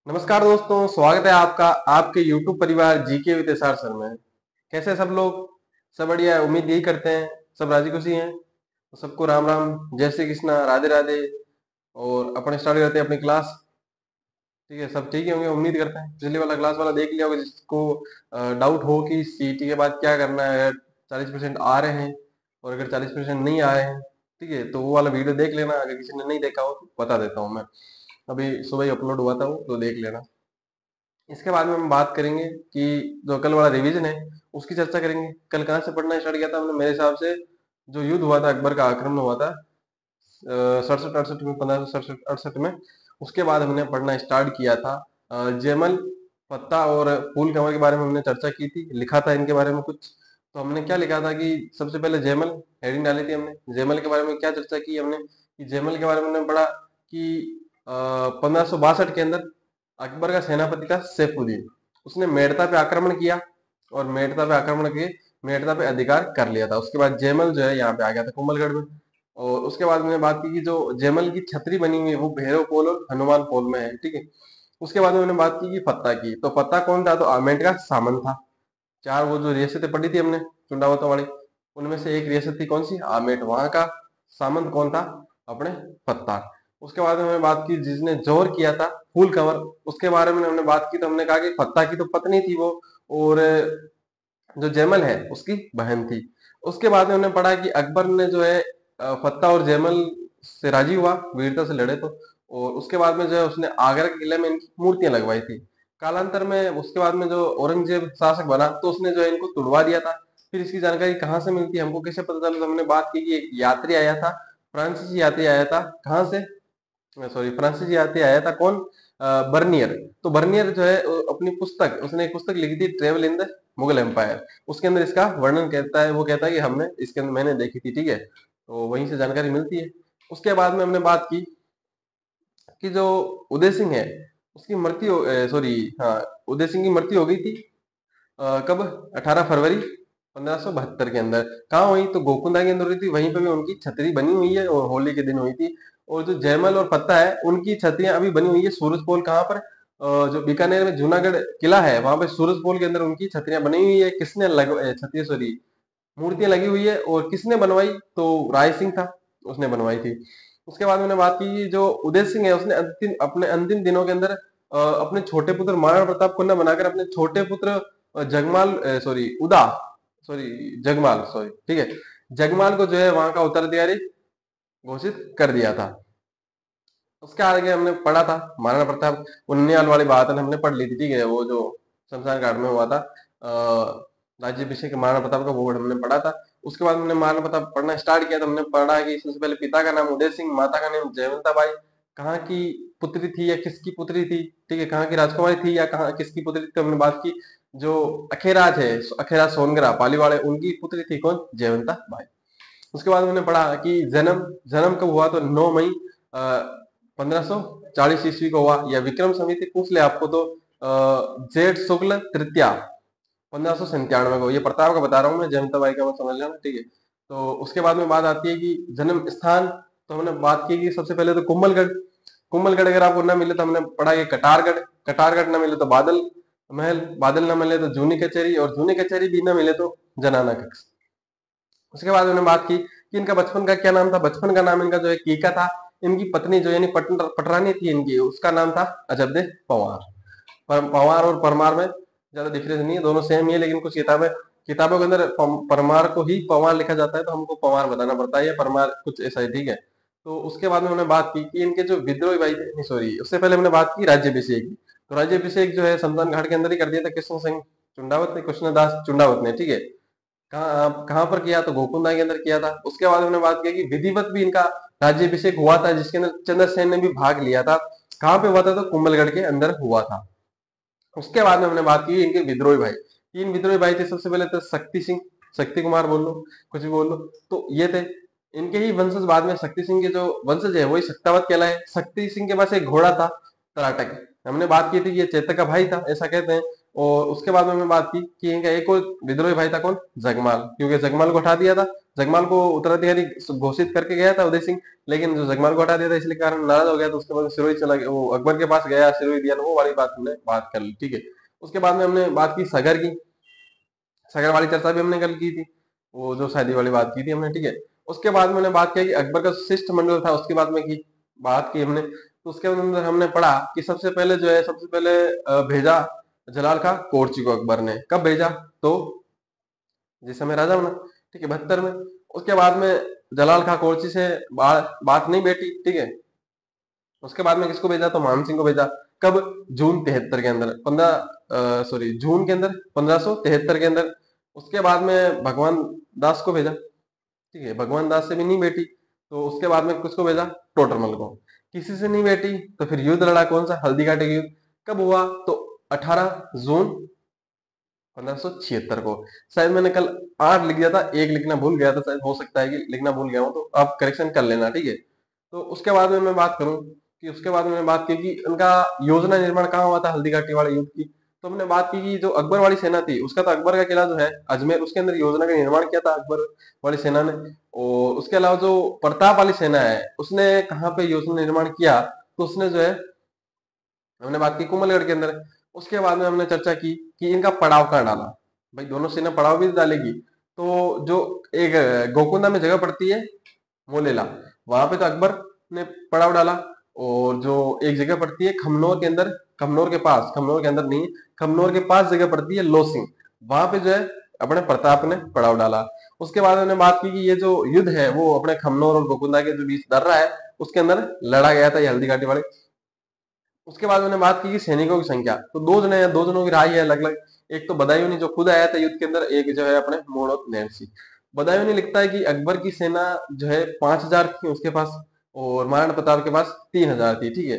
नमस्कार दोस्तों, स्वागत है आपका आपके YouTube परिवार जीके विद एसआर सर में। कैसे हैं सब लोग? सब बढ़िया है, उम्मीद यही करते हैं सब राजी खुशी हैं। तो सबको राम राम, जय श्री कृष्णा, राधे राधे। और अपने स्टार्ट करते हैं अपनी क्लास। ठीक है, सब ठीक ही होंगे उम्मीद करते हैं। पिछले वाला क्लास वाला देख लिया होगा, जिसको डाउट हो कि सीईटी के बाद क्या करना है, अगर 40% आ रहे हैं और अगर 40% नहीं आ रहे हैं, ठीक है, तो वो वाला वीडियो देख लेना। अगर किसी ने नहीं देखा हो तो बता देता हूँ मैं, अभी सुबह ही अपलोड हुआ था वो, तो देख लेना। इसके बाद में हम बात करेंगे कि जो कल वाला रिवीजन है उसकी चर्चा करेंगे। कल कहाँ से पढ़ना स्टार्ट किया था हमने? मेरे हिसाब से जो युद्ध हुआ था, अकबर का आक्रमण हुआ था 67-68 में, 1567-68 में। उसके बाद हमने पढ़ना स्टार्ट किया था जयमल, पत्ता और फूल कमर के बारे में हमने चर्चा की थी, लिखा था इनके बारे में कुछ। तो हमने क्या लिखा था कि सबसे पहले जयमल हेडिंग डाली थी हमने। जयमल के बारे में क्या चर्चा की हमने कि जयमल के बारे में हमने पढ़ा कि 1562 के अंदर अकबर का सेनापति था सैफुद्दीन, उसने मेड़ता पे आक्रमण किया और मेड़ता पे आक्रमण के मेड़ता पे अधिकार कर लिया था। उसके बाद जयमल जो है यहाँ पे आ गया था कुंभलगढ़ में। और उसके बाद मैंने बात की कि जो जयमल की छतरी बनी हुई है वो भैरव पोल और हनुमान पोल में है, ठीक है। उसके बाद में मैंने बात की कि फत्ता की, तो फत्ता कौन था? तो आमेंट का सामंत था। चार वो जो रियासतें पड़ी थी हमने चुंडावतों वाली, उनमें से एक रियासत थी कौन सी? आमेट। वहां का सामंत कौन था? अपने फत्ता। उसके बाद में हमने बात की जिसने जोर किया था फूल कंवर, उसके बारे में हमने बात की। तो हमने कहा कि फत्ता की तो पत्नी थी वो, और जो जयमल है उसकी बहन थी। उसके बाद में हमने पढ़ा कि अकबर ने जो है फत्ता और जयमल से राजी हुआ, वीरता से लड़े तो। और उसके बाद में जो है उसने आगरा के किले में इनकी मूर्तियां लगवाई थी। कालांतर में उसके बाद में जो औरंगजेब शासक बना तो उसने जो है इनको तुड़वा दिया था। फिर इसकी जानकारी कहाँ से मिलती है, हमको कैसे पता चला? तो हमने बात की कि एक यात्री आया था, फ्रांसीसी यात्री आया था। कहाँ से? सॉरी, फ्रांसीसी यात्री आया था कौन? बर्नियर। तो बर्नियर जो है अपनी पुस्तक, उसने एक पुस्तक लिखी थी travel in the Mughal empire. उसके अंदर इसका वर्णन कहता है, वो कहता है कि हमने इसके अंदर मैंने देखी थी, ठीक है। तो वहीं से जानकारी मिलती है। उसके बाद में हमने बात की कि जो उदय सिंह है उसकी मृत्यु, सॉरी, हाँ, उदय सिंह की मृत्यु हो गई थी कब? 18 फरवरी 1572 के अंदर। कहाँ हुई? तो गोकुंदा के अंदर हुई थी। वहीं पे भी उनकी छतरी बनी हुई है और होली के दिन हुई थी। और जो जयमल और पत्ता है उनकी छतरियां अभी बनी हुई है सूरजपोल। कहाँ पर? जो बीकानेर में जूनागढ़ किला है वहां पे सूरजपोल के अंदर उनकी छतरियां बनी हुई है। किसने छतरी, सॉरी, मूर्तियां लगी हुई है। और किसने बनवाई? तो राय सिंह था, उसने बनवाई थी। उसके बाद मैंने बात की कि जो उदय सिंह है उसने अपने अंतिम दिनों के अंदर अपने छोटे पुत्र महाराणा प्रताप को न बनाकर अपने छोटे पुत्र जगमाल, सॉरी, उदा, सॉरी, जगमाल, सॉरी, ठीक है, जगमाल को जो है वहां का उत्तराधिकारी घोषित कर दिया था। उसके आगे हमने पढ़ा था महाराणा प्रताप उन्नियाल वाली बात हमने पढ़ ली थी, ठीक है। वो जो शमशान घाट में हुआ था राज्याभिषेक महाराणा प्रताप का, वो हमने पढ़ा था। उसके बाद हमने महाराणा प्रताप पढ़ना स्टार्ट किया तो हमने पढ़ा कि सबसे पहले पिता का नाम उदय सिंह, माता का नाम जयवंता बाई। कहाँ की पुत्री थी या किसकी पुत्री थी, ठीक है, कहाँ की राजकुमारी थी या कहाँ किसकी पुत्री थी? तो हमने बात की जो अखेराज है, अखेराज सोनगरा पालीवाड़े, उनकी पुत्री थी कौन? जयवंता बाई। उसके बाद हमने पढ़ा कि जन्म जन्म कब हुआ? तो 9 मई 1540 ईस्वी को हुआ। या विक्रम समिति पूछ ले आपको तो जेठ शुक्ल तृतीया 1597 को। ये प्रताप का बता रहा हूँ मैं, जयंता बाई का मत समझ लेना, ठीक है। तो उसके बाद में बात आती है कि जन्म स्थान। तो हमने बात की कि सबसे पहले तो कुंभलगढ़। कुंभलगढ़ अगर आपको ना मिले तो हमने पढ़ा कि कटारगढ़। कटारगढ़ ना मिले तो बादल महल, बादल ना मिले तो जूनी कचहरी, और जूनी कचहरी भी ना मिले तो जनाना कक्ष। उसके बाद उन्होंने बात की कि इनका बचपन का क्या नाम था। बचपन का नाम इनका जो है कीका था। इनकी पत्नी जो यानी पटरानी थी इनकी, उसका नाम था अजबदे पवार। पवार और परमार में ज्यादा डिफरेंस नहीं है, दोनों सेम ही है। लेकिन कुछ किताबों के अंदर परमार को ही पवार लिखा जाता है, तो हमको पवार बताना पड़ता है, या परमार कुछ ऐसा है, ठीक है। तो उसके बाद में हमने बात की कि इनके जो विद्रोही भाई थे, सॉरी, उससे पहले हमने बात की राज्याभिषेक की। तो राज्याभिषेक जो है शमशान घाट के अंदर ही कर दिया था कृष्ण सिंह चुंडावत ने, कृष्णदास चुंडावत ने, ठीक है। कहाँ कहाँ पर किया? तो गोकुंदा के अंदर किया था। उसके बाद हमने बात की कि विधिवत भी इनका राज्याभिषेक हुआ था, जिसके अंदर चंद्रसेन ने भी भाग लिया था। कहाँ पे हुआ था? तो कुंभलगढ़ के अंदर हुआ था। उसके बाद में हमने बात की इनके विद्रोही भाई। तीन विद्रोही भाई थे। सबसे पहले तो शक्ति सिंह, शक्ति कुमार बोल लो, कुछ भी बोल लो, तो ये थे। इनके ही वंशज बाद में शक्ति सिंह के जो वंशज है वही शक्तावत कहलाए। शक्ति सिंह के पास एक घोड़ा था तराटक। हमने बात की थी कि ये चेतक का भाई था, ऐसा कहते हैं। और उसके बाद में हमने बात की कि इनका एक और विद्रोही भाई था, कौन? जगमाल, क्योंकि जगमाल को हटा दिया था। जगमाल को उत्तराधिकारी घोषित करके गया था उदय सिंह, लेकिन जो जगमाल को हटा दिया था इसलिए कारण नाराज हो गया, तो उसके बाद सिरोही चला गया, वो अकबर के पास गया, सिरोही दिया, वो वाली बात हमने बात कर ली, ठीक है। उसके बाद में हमने बात की सगर की। सगर वाली चर्चा भी हमने कल की थी, वो जो शादी वाली बात की थी हमने, ठीक है। उसके बाद में हमने बात किया कि अकबर का शिष्टमंडल था, उसके बाद में की बात की हमने। तो उसके अंदर हमने पढ़ा कि सबसे पहले जो है, सबसे पहले भेजा जलाल खां कोर्ची को अकबर ने। कब भेजा? तो जिस समय राजा बना, ठीक है, 72 में। उसके बाद में जलाल खां कोर्ची से बात नहीं बैठी, ठीक है। उसके बाद में किसको भेजा? तो मान सिंह को भेजा। कब? जून 73 के अंदर, 15 सॉरी जून के अंदर, 1573 के अंदर। उसके बाद में भगवान दास को भेजा, ठीक है। भगवान दास से भी नहीं बैठी, तो उसके बाद में किसको भेजा? टोटरमल को। किसी से नहीं बैठी, तो फिर युद्ध लड़ा, कौन सा? हल्दी घाटी का युद्ध। कब हुआ? तो 18 जून 1576 को। शायद मैंने कल 8 लिख दिया था, एक लिखना भूल गया था, शायद हो सकता है कि लिखना भूल गया हूं, तो आप करेक्शन कर लेना, ठीक है। तो उसके बाद में मैं बात करूं कि उसके बाद मैंने बात की कि उनका योजना निर्माण कहाँ हुआ था हल्दी घाटी वाले युद्ध की। तो हमने बात की कि जो अकबर वाली सेना थी उसका, तो अकबर का किला जो है अजमेर, उसके अंदर योजना का निर्माण किया था अकबर वाली सेना ने। और उसके अलावा जो प्रताप वाली सेना है उसने कहाँ पे योजना निर्माण किया? तो उसने जो है, हमने बात की कुंभलगढ़ के अंदर। उसके बाद में हमने चर्चा की कि इनका पड़ाव कहाँ डाला। भाई दोनों सेना पड़ाव भी डालेगी, तो जो एक गोकुंदा में जगह पड़ती है मोलेला, वहां पे तो अकबर ने पड़ाव डाला। और जो एक जगह पड़ती है खमनोर के अंदर, खमनोर के पास, खमनोर के अंदर नहीं, खमनोर के पास जगह पड़ती है लोसिंग, वहां पे जो है अपने प्रताप ने पड़ाव डाला। उसके बाद हमने बात की कि ये जो युद्ध है वो अपने खमनोर और गोकुंदा के जो बीच दर्रा है उसके अंदर लड़ा गया था, ये हल्दी घाटी वाले। उसके बाद मैंने बात की कि सैनिकों की संख्या, तो दो जनों की राय है अलग अलग। एक तो बदायूंनी जो खुद आया था युद्ध के अंदर, एक जो है अपने मोहम्मद नैन्सी। बदायूंनी लिखता है कि अकबर की सेना जो है 5,000 थी उसके पास, और महाराणा प्रताप के पास 3,000 थी, ठीक है।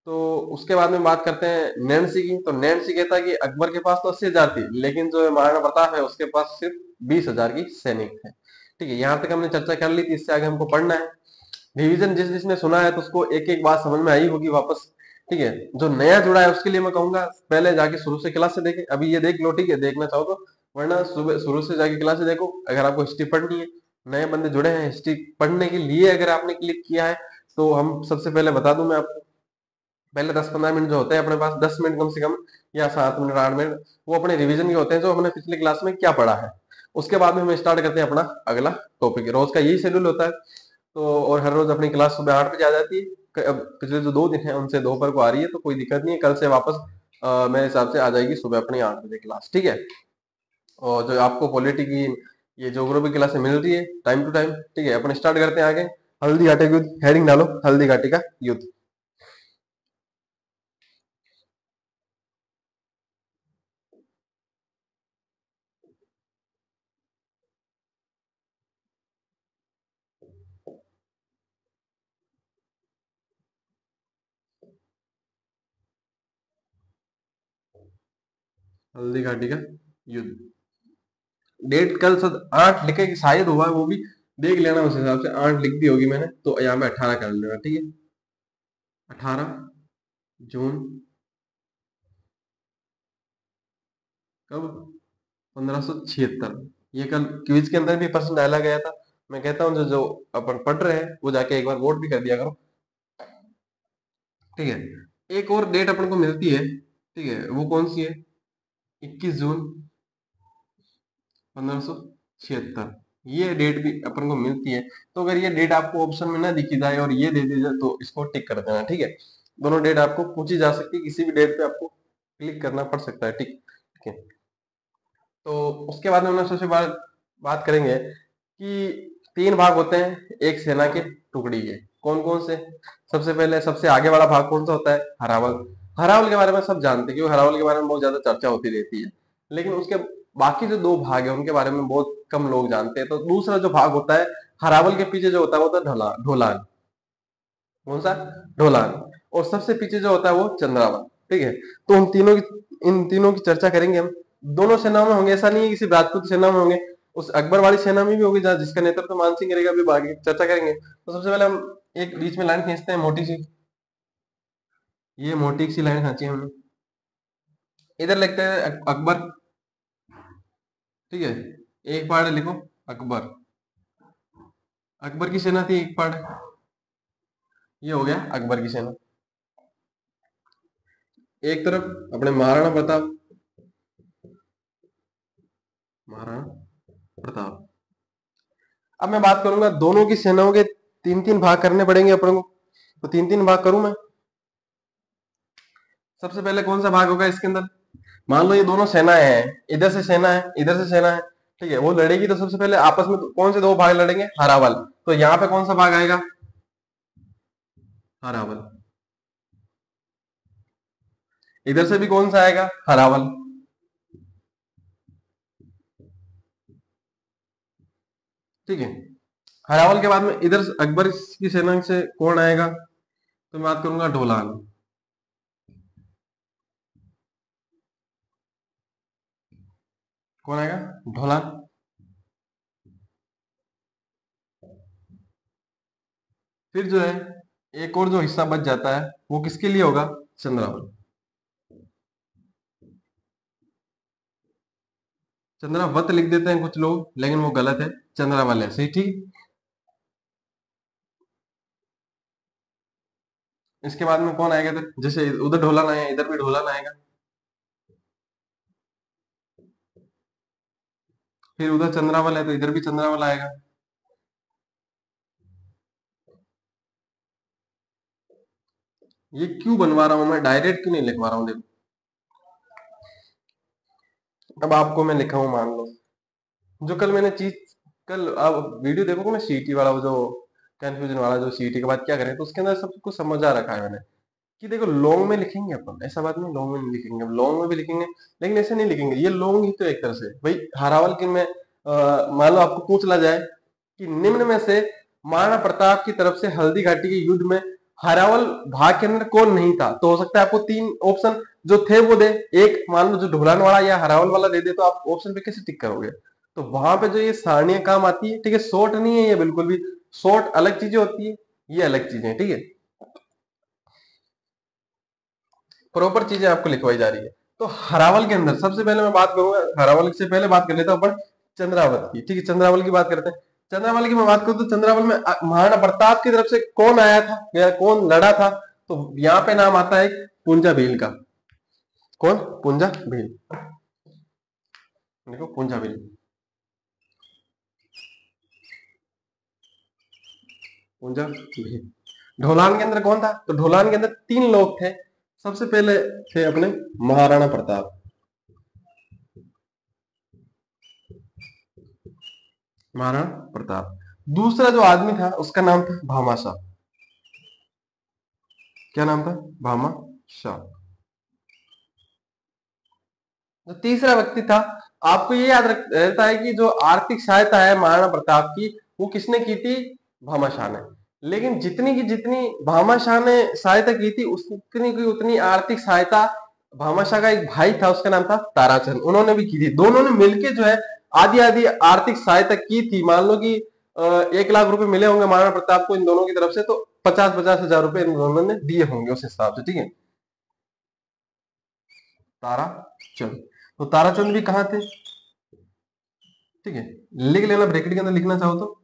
तो उसके बाद में बात करते हैं नैन्सी की। तो नैन्सी कहता है कि अकबर के पास तो 80,000 थी, लेकिन जो है महाराणा प्रताप है उसके पास सिर्फ 20,000 की सैनिक थे, ठीक है। यहाँ तक हमने चर्चा कर ली थी, इससे आगे हमको पढ़ना है। रिवीजन जिस जिसने सुना है तो उसको एक एक बात समझ में आई होगी वापस, ठीक है। जो नया जुड़ा है उसके लिए मैं कहूंगा पहले जाके शुरू से क्लास से देखे, अभी ये देख लो, ठीक है, देखना चाहो तो। वरना सुबह शुरू से जाके क्लास से देखो अगर आपको हिस्ट्री पढ़नी है। नए बंदे जुड़े हैं हिस्ट्री पढ़ने के लिए, अगर आपने क्लिक किया है तो हम सबसे पहले बता दूं मैं आपको, पहले 10-15 मिनट जो होते हैं अपने पास, 10 मिनट कम से कम, या 7 मिनट 8 मिनट, वो अपने रिवीजन के होते हैं जो हमने पिछली क्लास में क्या पढ़ा है। उसके बाद में हम स्टार्ट करते हैं अपना अगला टॉपिक। रोज का यही शेड्यूल होता है। तो और हर रोज अपनी क्लास सुबह 8 बजे आ जाती है। अब पिछले जो 2 दिन है उनसे दोपहर को आ रही है, तो कोई दिक्कत नहीं है, कल से वापस मेरे हिसाब से आ जाएगी सुबह अपनी 8 बजे क्लास, ठीक है। और जो आपको पॉलिटी की ये ज्योग्राफी क्लास मिल रही है टाइम टू टाइम, ठीक है। अपन स्टार्ट करते हैं आगे। हल्दी घाटी का युद्ध, हेडिंग डालो हल्दी घाटी का युद्ध। हल्दी घाटी का युद्ध, डेट कल सद 8 लिखे कि शायद हुआ है, वो भी देख लेना, उस हिसाब से 8 लिख दी होगी मैंने, तो यहाँ पे 18 कर लेना, ठीक है। 18 जून, कब? 1576। ये कल क्विज के अंदर भी प्रश्न डाला गया था। मैं कहता हूँ जो जो अपन पढ़ रहे हैं वो जाके एक बार वोट भी कर दिया करो, ठीक है। एक और डेट अपन को मिलती है, ठीक है, वो कौन सी है? 21 जून 1576, ये डेट भी अपन को मिलती है। तो अगर ये डेट आपको ऑप्शन में ना दिखी जाए और ये दे दी जाए तो इसको टिक कर देना, ठीक है। दोनों डेट आपको पूछी जा सकती है, किसी भी डेट पे आपको क्लिक करना पड़ सकता है, ठीक, ठीक है। तो उसके बाद में हम सबसे बात करेंगे कि 3 भाग होते हैं एक सेना के टुकड़ी के, कौन कौन से? सबसे पहले सबसे आगे वाला भाग कौन सा होता है? हरावल। हरावल के बारे में सब जानते हैं क्योंकि हरावल के बारे में बहुत ज्यादा चर्चा होती रहती है। लेकिन उसके बाकी जो 2 भाग है उनके बारे में बहुत कम लोग जानते हैं। तो दूसरा जो भाग होता है हरावल के पीछे जो होता है वो होता है ढोलान। कौन सा? ढोलान। और सबसे पीछे जो होता है वो चंद्रावन, ठीक है। तो इन तीनों की चर्चा करेंगे हम। दोनों सेनाओं में होंगे, ऐसा नहीं है किसी राजपूत सेना में होंगे, उस अकबर वाली सेना में भी होगी जहाँ जिसका नेतृत्व मानसिंह करेगा, भी बाकी चर्चा करेंगे। तो सबसे पहले हम एक बीच में लाइन खींचते हैं मोटी सी, ये मोटी सी लाइन खींची हमने। इधर लिखते हैं अकबर, ठीक है, एक पहाड़ लिखो अकबर। अकबर की सेना थी एक पहाड़, ये हो गया अकबर की सेना। एक तरफ अपने महाराणा प्रताप, महाराणा प्रताप। अब मैं बात करूंगा दोनों की सेनाओं के तीन तीन भाग करने पड़ेंगे अपन को, तो तीन तीन भाग करूं मैं। सबसे पहले कौन सा भाग होगा इसके अंदर? मान लो ये दोनों सेनाएं हैं, इधर से सेना है, इधर से सेना है, ठीक है, वो लड़ेगी तो सबसे पहले आपस में कौन से दो भाग लड़ेंगे? हरावल। तो यहाँ पे कौन सा भाग आएगा? हरावल। इधर से भी कौन सा आएगा? हरावल। ठीक है, हरावल के बाद में इधर अकबर की सेना से कौन आएगा? तो मैं बात करूंगा ढोलान। कौन आएगा? ढोलान। फिर जो है एक और जो हिस्सा बच जाता है वो किसके लिए होगा? चंद्रावल। चंद्रावत लिख देते हैं कुछ लोग, लेकिन वो गलत है, चंद्रावल है सही, ठीक। इसके बाद में कौन आएगा इधर? जैसे उधर ढोलान आया, इधर भी ढोलान आएगा। फिर उधर चंद्रावल है तो इधर भी चंद्रावल आएगा। ये क्यों बनवा रहा हूं मैं, डायरेक्ट क्यों नहीं लिखवा रहा हूँ? देखो, अब आपको मैं लिखा हूं, मान लो जो कल मैंने चीज, कल आप वीडियो देखोगे ना सीटी वाला, वो जो कंफ्यूजन वाला, जो सीटी के बाद क्या करें, तो उसके अंदर सब कुछ समझा रखा है मैंने कि देखो लॉन्ग में लिखेंगे अपन, ऐसा बात नहीं लॉन्ग में नहीं लिखेंगे, लॉन्ग में भी लिखेंगे, लेकिन ऐसे नहीं लिखेंगे। ये लॉन्ग ही तो एक तरह से भाई हरावल की में मान लो आपको पूछ ला जाए कि निम्न में से महाराणा प्रताप की तरफ से हल्दी घाटी के युद्ध में हरावल भाग के अंदर कौन नहीं था, तो हो सकता है आपको तीन ऑप्शन जो थे वो दे। एक मान लो जो ढोलान वाला या हरावल वाला दे दे, तो आप ऑप्शन पे कैसे टिक करोगे? तो वहां पे जो ये सारणियां काम आती है, ठीक है, शॉर्ट नहीं है ये बिल्कुल भी, शॉर्ट अलग चीजें होती है, ये अलग चीजें, ठीक है, प्रॉपर चीजें आपको लिखवाई जा रही है। तो हरावल के अंदर सबसे पहले मैं बात करूंगा, हरावल से पहले बात कर लेता हूं अपन चंद्रावत की, ठीक है, चंद्रावल की बात करते हैं। चंद्रावल की मैं बात करूं तो चंद्रावल में महाराणा प्रताप की तरफ से कौन आया था या कौन लड़ा था? तो यहाँ पे नाम आता है पुंजा भील का। कौन? पुंजा भील। देखो पुंजा भील, पुंजा भील। ढोलान के अंदर कौन था? तो ढोलान के अंदर तीन लोग थे। सबसे पहले थे अपने महाराणा प्रताप, महाराणा प्रताप। दूसरा जो आदमी था उसका नाम था भामाशाह। क्या नाम था? भामाशाह। जो तीसरा व्यक्ति था, आपको ये याद रहता है कि जो आर्थिक सहायता है महाराणा प्रताप की, वो किसने की थी? भामाशाह ने। लेकिन जितनी की जितनी भामाशाह ने सहायता की थी, उतनी की उतनी आर्थिक सहायता भामाशाह का एक भाई था, उसका नाम था ताराचंद, उन्होंने भी की थी। दोनों ने मिलकर जो है आधी आधी आर्थिक सहायता की थी। मान लो कि 1 लाख रुपए मिले होंगे महाराणा प्रताप को इन दोनों की तरफ से, तो 50-50 हजार रुपए इन दोनों ने दिए होंगे उस हिसाब से, ठीक है। ताराचंद, तो ताराचंद भी कहाँ थे? ठीक है, लिख लेना, ब्रैकेट के अंदर लिखना चाहो तो,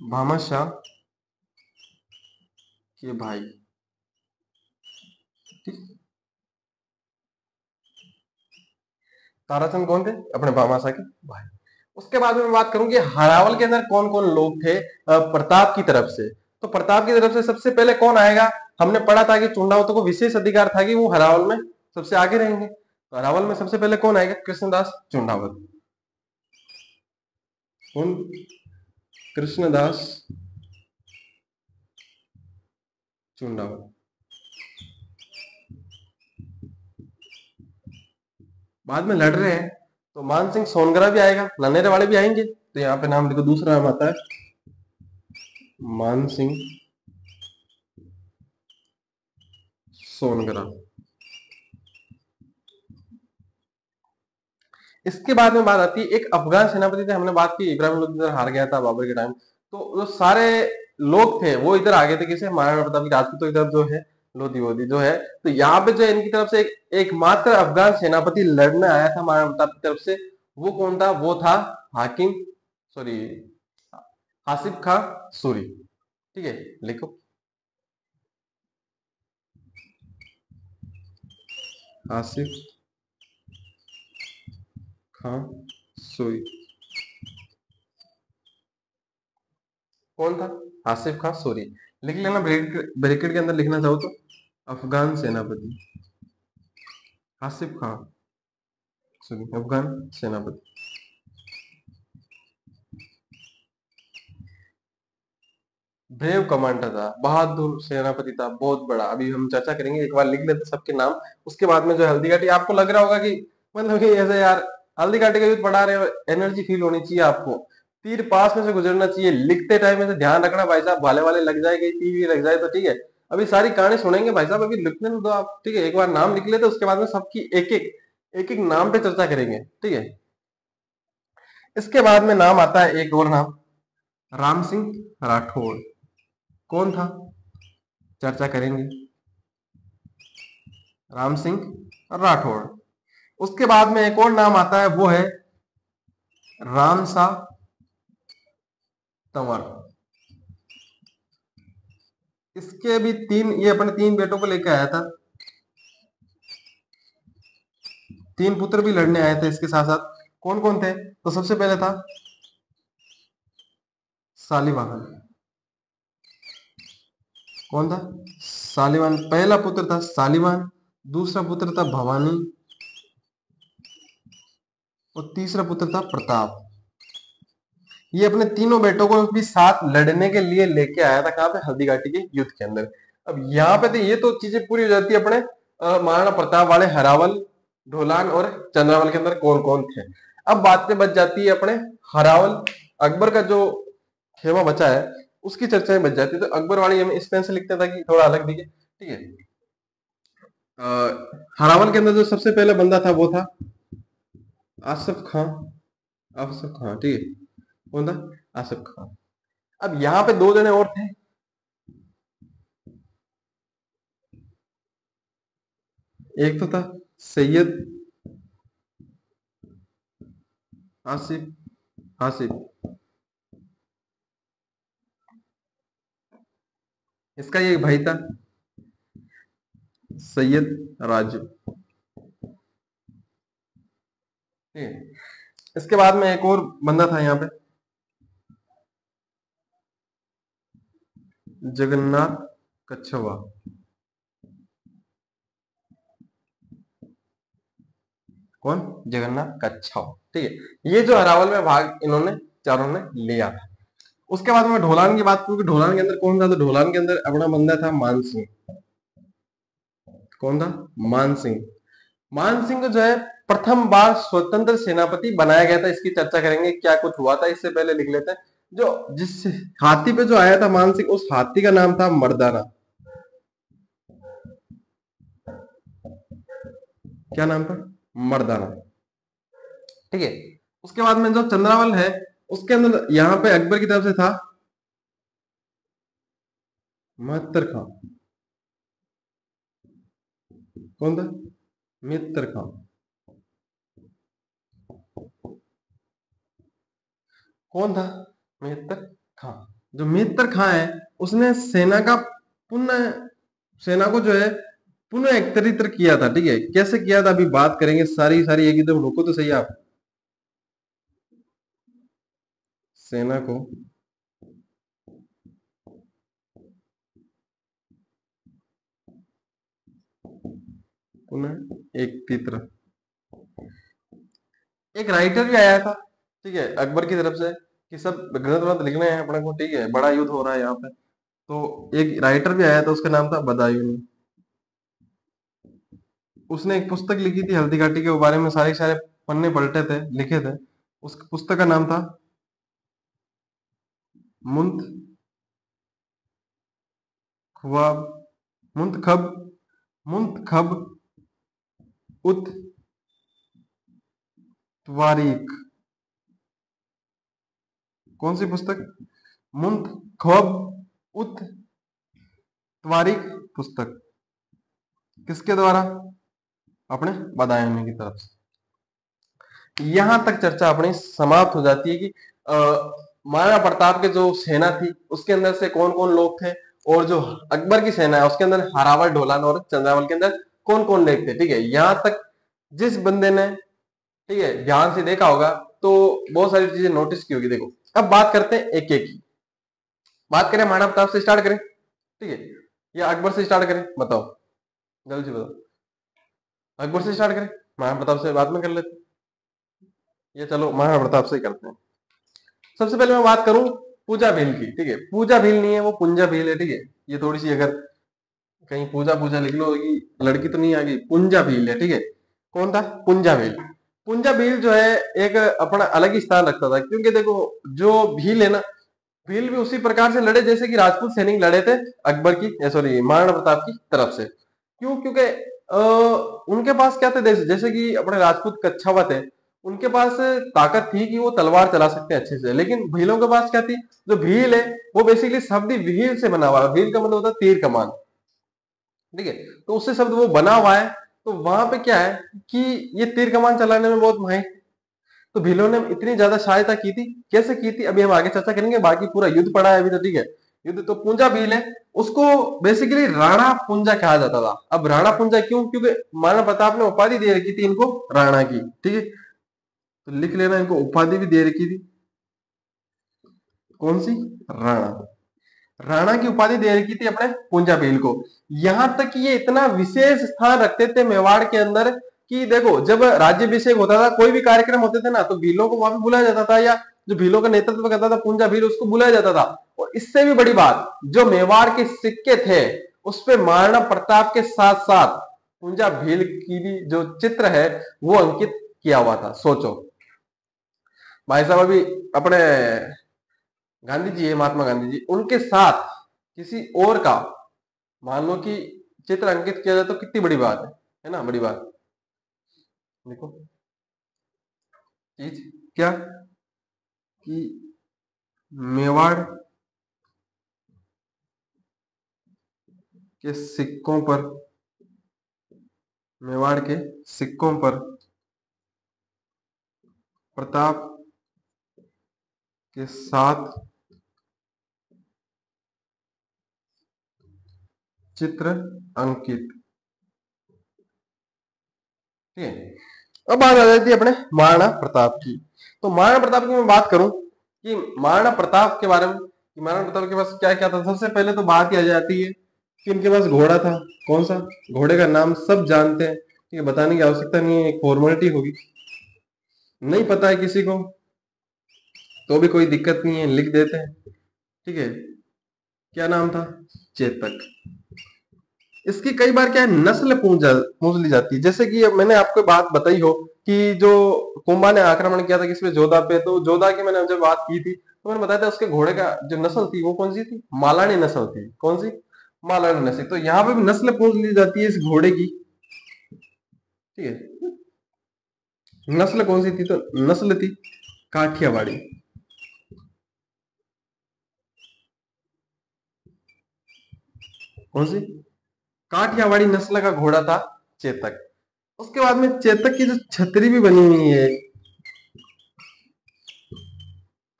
भामाशाह के भाई, ठीक। ताराचंद कौन थे? अपने भामाशाह के भाई। उसके बाद में मैं बात करूं कि हरावल के अंदर कौन कौन लोग थे प्रताप की तरफ से। तो प्रताप की तरफ से सबसे पहले कौन आएगा? हमने पढ़ा था कि चुंडावतों को विशेष अधिकार था कि वो हरावल में सबसे आगे रहेंगे। तो हरावल में सबसे पहले कौन आएगा? कृष्णदास चुंडावत। कौन? कृष्णदास चुंडावत। बाद में लड़ रहे हैं तो मान सिंह सोनगरा भी आएगा, ननेरे वाले भी आएंगे, तो यहाँ पे नाम लिखो, दूसरा नाम आता है मान सिंह सोनगरा। इसके बाद में बात आती है एक अफगान सेनापति थे, हमने बात की इब्राहिम लोधी हार गया था बाबर के टाइम, तो जो सारे लोग थे वो इधर आ गए थे, किसे? महाराणा प्रताप की राजपूतों की तरफ जो है लोधी वोधी जो है। तो यहाँ पे जो है इनकी तरफ से एकमात्र अफगान सेनापति लड़ने आया था महाराणा प्रताप की तरफ से, वो कौन था? वो था हाकिम, सॉरी, आसिफ खां सूरी। ठीक है, लिखो आसिफ खां सूरी। कौन था? आसिफ खां सूरी। लिख लेना, ब्रैकेट ब्रैकेट के अंदर लिखना चाहो तो, अफगान सेनापति आसिफ खां सूरी, अफगान सेनापति। ब्रेव कमांडर था, बहादुर सेनापति था, बहुत बड़ा। अभी हम चर्चा करेंगे, एक बार लिख लेते सबके नाम। उसके बाद में जो हल्दी घाटी, आपको लग रहा होगा कि मतलब कि ऐसे यार हल्दी घाटी का युद्ध पढ़ा रहे हो, एनर्जी फील होनी चाहिए आपको, तीर पास में से गुजरना चाहिए, लिखते टाइम में से ध्यान रखना भाई साहब, भाले वाले लग जाए, कहीं तीर भी लग जाए तो ठीक है। अभी सारी कहानी सुनेंगे भाई साहब, अभी लिखने तो दो आप, ठीक है। एक बार नाम लिख लेते, उसके बाद में सबकी एक एक नाम पे चर्चा करेंगे, ठीक है। इसके बाद में नाम आता है एक और नाम, राम सिंह राठौड़। कौन था? चर्चा करेंगे, राम सिंह राठौड़। उसके बाद में एक और नाम आता है, वो है रामसा तंवर। इसके भी तीन, ये अपने तीन बेटों को लेकर आया था, तीन पुत्र भी लड़ने आए थे इसके साथ साथ। कौन कौन थे? तो सबसे पहले था सालिवाहन। कौन था? सालिवान। पहला पुत्र था सालिवान, दूसरा पुत्र था भवानी, और तीसरा पुत्र था प्रताप। ये अपने तीनों बेटों को भी साथ लड़ने के लिए लेके आया था, कहां पे? हल्दी घाटी के युद्ध के अंदर। अब यहाँ पे तो ये तो चीजें पूरी हो जाती है अपने महाराणा प्रताप वाले हरावल, ढोलान और चंद्रावल के अंदर कौन कौन थे। अब बातें बच जाती है अपने हरावल, अकबर का जो खेमा बचा है उसकी चर्चाएं बच जाती है। तो अकबर वाली हम इस पेन से लिखते था कि थोड़ा अलग दिखे, ठीक है। हरावल के अंदर जो सबसे पहले बंदा था वो था आसफ खां, आसफ खां, ठीक है। कौन था? आसफ खां। अब यहाँ पे दो जने और थे, एक तो था सैयद आसिफ आसिफ, इसका ये भाई था सैयद राजू, ठीक है। इसके बाद में एक और बंदा था यहाँ पे, जगन्नाथ कच्छवा। कौन? जगन्नाथ कच्छवा, ठीक है। ये जो अरावल में भाग इन्होंने चारों ने लिया था। उसके बाद में ढोलान की बात करूं कि ढोलान के अंदर कौन था, तो ढोलान के अंदर अपना बंदा था मान सिंह। कौन था? मान सिंह। मान सिंह को जो है प्रथम बार स्वतंत्र सेनापति बनाया गया था, इसकी चर्चा करेंगे क्या कुछ हुआ था। इससे पहले लिख लेते हैं, जो जिस हाथी पे जो आया था मान सिंह, उस हाथी का नाम था मर्दाना। क्या नाम था? मर्दाना, ठीक है। उसके बाद में जो चंद्रावल है, उसके अंदर यहाँ पे अकबर की तरफ से था महत्तर खां। कौन था? मित्र खां। कौन था? मित्र खां। जो मित्र खां है, उसने सेना का पुनः, सेना को जो है पुनः एकत्रित किया था, ठीक है। कैसे किया था अभी बात करेंगे, सारी सारी एक एकदम, रुको तो सही आप। सेना को पुनः एकत्रित, एक राइटर भी आया था, ठीक है, अकबर की तरफ से, कि सब ग्रंथ व्रंथ लिखने हैं अपने को, ठीक है, बड़ा युद्ध हो रहा है यहाँ पे। तो एक राइटर भी आया था, उसका नाम था बदायूं। उसने एक पुस्तक लिखी थी हल्दी घाटी के बारे में, सारे सारे पन्ने पलटे थे, लिखे थे। उस पुस्तक का नाम था मुंत ख्वाब, मुंतखब, मुंतखब उत तवारीख। कौन सी पुस्तक? मुंतखब उत तवारीख पुस्तक। किसके द्वारा? अपने बदायूं की तरफ से। यहां तक चर्चा अपनी समाप्त हो जाती है कि महाराणा प्रताप के जो सेना थी उसके अंदर से कौन कौन लोग थे, और जो अकबर की सेना है उसके अंदर हारावल, ढोलान और चंद्रावल के अंदर कौन कौन लोग थे। ठीक है, यहां तक जिस बंदे ने, ठीक है, ध्यान से देखा होगा तो बहुत सारी चीजें नोटिस की होगी। देखो, अब बात करते हैं एक एक की। बात करें महाराणा प्रताप से स्टार्ट करें, ठीक है, या अकबर से स्टार्ट करें? बताओ, जल्दी से बताओ। अकबर से स्टार्ट करें, महाराणा प्रताप से बाद में कर लेते हैं, या चलो महाराणा प्रताप से ही करते हैं। सबसे पहले मैं बात करूं पूजा भील की। ठीक है, पूजा भील नहीं है, वो पुंजा भील है। ठीक है, ये थोड़ी सी अगर कहीं पूजा पूजा लिख लो कि लड़की तो नहीं आ गई, पुंजा भील है। ठीक है, कौन था? पुंजा भील। पुंजा भील जो है एक अपना अलग ही स्थान रखता था, क्योंकि देखो जो भील है ना, भील भी उसी प्रकार से लड़े जैसे कि राजपूत सैनिक लड़े थे अकबर की, सॉरी, महाराणा प्रताप की तरफ से। क्यों? क्योंकि उनके पास क्या थे, जैसे कि अपने राजपूत कच्छावत है, उनके पास ताकत थी कि वो तलवार चला सकते हैं अच्छे से, लेकिन भीलों के पास क्या थी? जो भील है वो बेसिकली शब्द ही भील से बना हुआ है। भील का मतलब होता है तीर कमान। ठीक है, तो उससे शब्द वो बना हुआ है। तो वहां पे क्या है कि ये तीर कमान चलाने में बहुत माहिर। तो भीलों ने इतनी ज्यादा सहायता की थी। कैसे की थी अभी हम आगे चर्चा करेंगे, बाकी पूरा युद्ध पड़ा है अभी तो। ठीक है, युद्ध तो पूंजा भील है, उसको बेसिकली राणा पूंजा कहा जाता था। अब राणा पूंजा क्यों? क्योंकि महाराणा प्रताप ने उपाधि दे रखी थी इनको राणा की। ठीक है, तो लिख लेना, इनको उपाधि भी दे रखी थी। कौन सी? राणा। राणा की उपाधि दे रखी थी अपने पूंजा भील को। यहां तक कि ये इतना विशेष स्थान रखते थे मेवाड़ के अंदर कि देखो, जब राज्यभिषेक होता था, कोई भी कार्यक्रम होते थे ना, तो भीलों को वहां पे बुलाया जाता था, या जो भीलों का नेतृत्व करता था पूंजा भील, उसको बुलाया जाता था। और इससे भी बड़ी बात, जो मेवाड़ के सिक्के थे उस पे महाराणा प्रताप के साथ साथ पूंजा भील की भी जो चित्र है वो अंकित किया हुआ था। सोचो भाई साहब, अभी अपने गांधी जी है, महात्मा गांधी जी, उनके साथ किसी और का मान लो कि चित्र अंकित किया जाए तो कितनी बड़ी बात है ना? बड़ी बात। देखो चीज क्या कि मेवाड़ के सिक्कों पर, मेवाड़ के सिक्कों पर प्रताप के साथ चित्र अंकित। ठीक है, अब बात आ जाती है अपने महाराणा प्रताप की। तो महाराणा प्रताप की मैं बात करूं कि महाराणा प्रताप के बारे में, कि महाराणा प्रताप के पास क्या क्या था। सबसे पहले तो बात ही आ जाती है कि उनके पास घोड़ा था। कौन सा? घोड़े का नाम सब जानते हैं, ठीक है, बताने की आवश्यकता नहीं है, एक फॉर्मेलिटी होगी। नहीं पता है किसी को तो भी कोई दिक्कत नहीं है, लिख देते हैं। ठीक है, क्या नाम था? चेतक। इसकी कई बार क्या है, नस्ल पूछ ली जाती है। जैसे कि अब मैंने आपको बात बताई हो कि जो कुंभा ने आक्रमण किया था किसपे? जोधा पे। तो जोधा की मैंने जब बात की थी तो मैंने बताया था उसके घोड़े का जो नस्ल थी वो कौन सी थी? मालानी नस्ल थी। कौन सी? मालानी नस्ल। तो यहाँ पे भी नस्ल पूछ ली जाती है इस घोड़े की। ठीक है, नस्ल कौन सी थी? तो नस्ल थी काठियावाड़ी। कौन सी? काठियावाड़ी नस्ल का घोड़ा था चेतक। उसके बाद में चेतक की जो छतरी भी बनी हुई है,